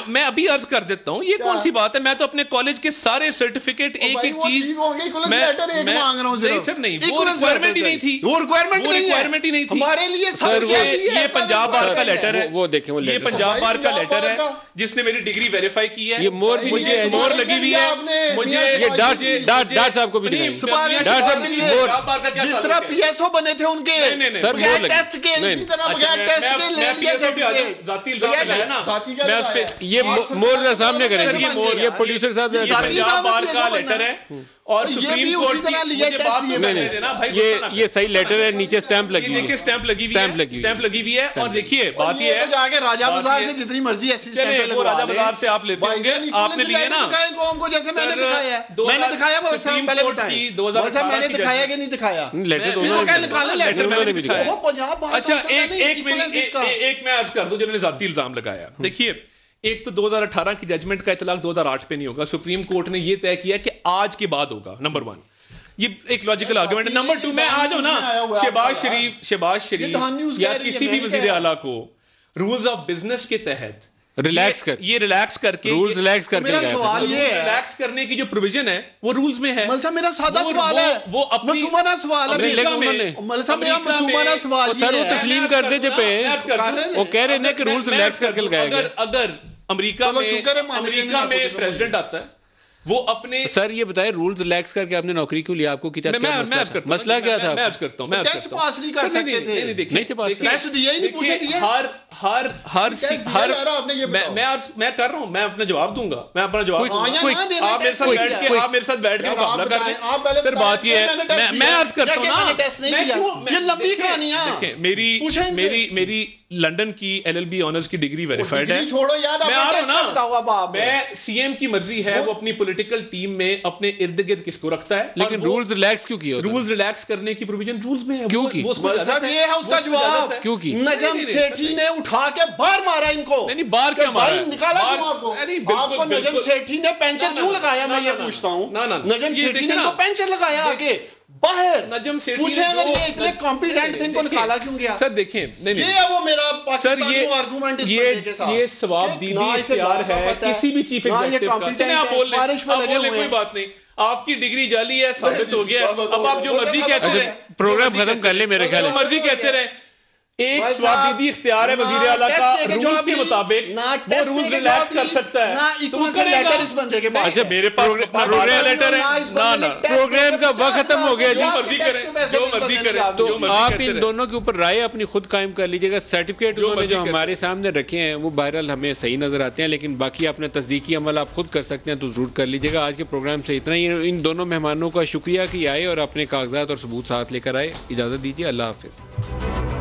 میں ابھی عرض کر دیتا ہوں یہ کون سی بات ہے. میں تو اپنے کالج کے سارے سرٹیفکیٹ ایک ایک چیز نہیں سر نہیں وہ ریکوائرمنٹ ہی نہیں تھی. وہ ریکوائرمنٹ ہی نہیں تھی ہمارے لیے. یہ پنجاب بار کا لیٹر ہے. وہ دیکھیں یہ پنجاب بار کا لیٹر ہے جس نے میری ڈگری ویریفائی کی ہے. یہ مور بھی مجھے مور لگی ہوئی ہے. مجھے یہ ڈاٹ صاحب کو بھی دکھائیں. جس طرح پی ایس او بنے تھے ان کے سر مور لگی. ٹیسٹ کے اسی طرح بغیر ٹیسٹ کے لے لیا سرٹیفکیٹ. ذاتی الزام لگایا نا میں اس پہ یہ مور سامنے کریں گے. یہ پروڈیوسر صاحب یہ پنجاب بار کا لیٹر ہے اور سپریم کورٹ کی یہ صحیح لیٹر ہے. نیچے اسٹیمپ لگی ہوئی ہے. اسٹیمپ لگی ہوئی ہے. اور دیکھیے بات یہ ہے جا کے راجہ بازار سے جتنی مرضی ایسی اسٹیمپ وہ راجہ بازار سے آپ لیتے ہوں گے. آپ نے لیے نا قوم کو جیسے میں نے دکھایا ہے. میں نے دکھایا وہ صاحب پہلے بتائیں میں نے دکھایا کہ نہیں دکھایا. لیٹر اچھا ایک میں عرض کر دوں جنہوں نے ذاتی الزام لگایا. دیکھیے ایک تو 2018 کی ججمنٹ کا اطلاق 2008 پہ نہیں ہوگا. سپریم کورٹ نے یہ طے کیا کہ آج کے بعد ہوگا. نمبر 1 یہ ایک لاجیکل آرگومنٹ. نمبر 2 میں آ جاؤں نا شہباز شریف یا کسی بھی وزیر اعلیٰ کو رولز آف بزنس کے تحت ریلیکس کر کے رولز ریلیکس کر کے ریلیکس کرنے کی جو پروویژن ہے وہ رولز میں ہے. ملسا میرا سادہ سوال ہے, وہ معصومانہ سوال ہے. ملسا میرا معصومانہ سوال سر وہ تسلیم کر دے جب وہ کہہ رہے ہیں کہ رولز ریلیکس کر کے لگائے گئے. اگر امریکہ میں پریزیڈنٹ آتا ہے وہ اپنے سر یہ بتائے رولز ریلیکس کر کے آپ نے نوکری کیوں لیا؟ آپ کو کیا مسئلہ کیا تھا؟ میں عرض کرتا ہوں ٹیسٹ پاس نہیں کر سکتے تھے. میں کر رہا ہوں, میں اپنا جواب دوں گا. میں اپنا جواب آپ میرے ساتھ بیٹھ کے مقابلہ کر دیں. سر بات یہ ہے میں عرض کرتا ہوں نا میری لنڈن کی LLB آنرز کی ڈگری ویریفائڈ ہے. میں آ رہا ہوں نا, میں سی ایم کی مرضی ہے وہ اپنی پولیٹیکل ٹیم میں اپنے ارد گرد کس کو رکھتا ہے. لیکن رولز ریلیکس کیوں کیا؟ رولز ریلیکس کرنے کی پروویژن رولز میں ہے. کیوں کی؟ یہ ہے اس کا جواب. کیوں کی؟ نجم سیٹھی نے اٹھا کے باہر مارا ان کو. نہیں باہر کیا مارا نکالا آپ کو. نجم سیٹھی نے پینچر کیوں لگایا میں یہ پوچھتا ہوں. نجم سیٹھی نے پینچر لگایا آگے باہر. نجم سیٹھی پوچھیں اگر یہ اتنے کمپیٹنٹ تھے ان کو نکالا کیوں گیا؟ سر دیکھیں یہ ہے وہ میرا پاکستانی آرگومنٹ اس بندے کے ساتھ. یہ ثواب دیدی اختیار ہے کسی بھی چیف ایگزیکٹو کا. چلیں آپ بول لیں کوئی بات نہیں. آپ کی ڈگری جعلی ہے ثابت ہو گیا. اب آپ جو مرضی کہتے رہیں, پروگرام ختم کر لیں میرے خیال جو مرضی کہتے رہیں. ایک سوابدیدی اختیار ہے وزیر اعلیٰ کا رولز کے مطابق, وہ رولز ریلیکس کر سکتا ہے. تو کرے گا اس بندے کے پاس. اچھا میرے پاس پروگرام لیٹر ہے نا پروگرام کا وقت ختم ہو گیا. جو مرضی کریں جو مرضی کریں. تو آپ ان دونوں کے اوپر رائے اپنی خود قائم کر لیجیے گا. سرٹیفکیٹ جو ہمارے سامنے رکھے ہیں وہ بہرحال ہمیں صحیح نظر آتے ہیں, لیکن باقی اپنا تصدیقی عمل آپ خود کر سکتے ہیں تو ضرور کر لیجیے گا. آج کے پروگرام سے اتنا ہی. ان دونوں مہمانوں کا شکریہ کہ آئے اور اپنے کاغذات اور ثبوت ساتھ لے کر آئے. اجازت دیجیے, اللہ حافظ.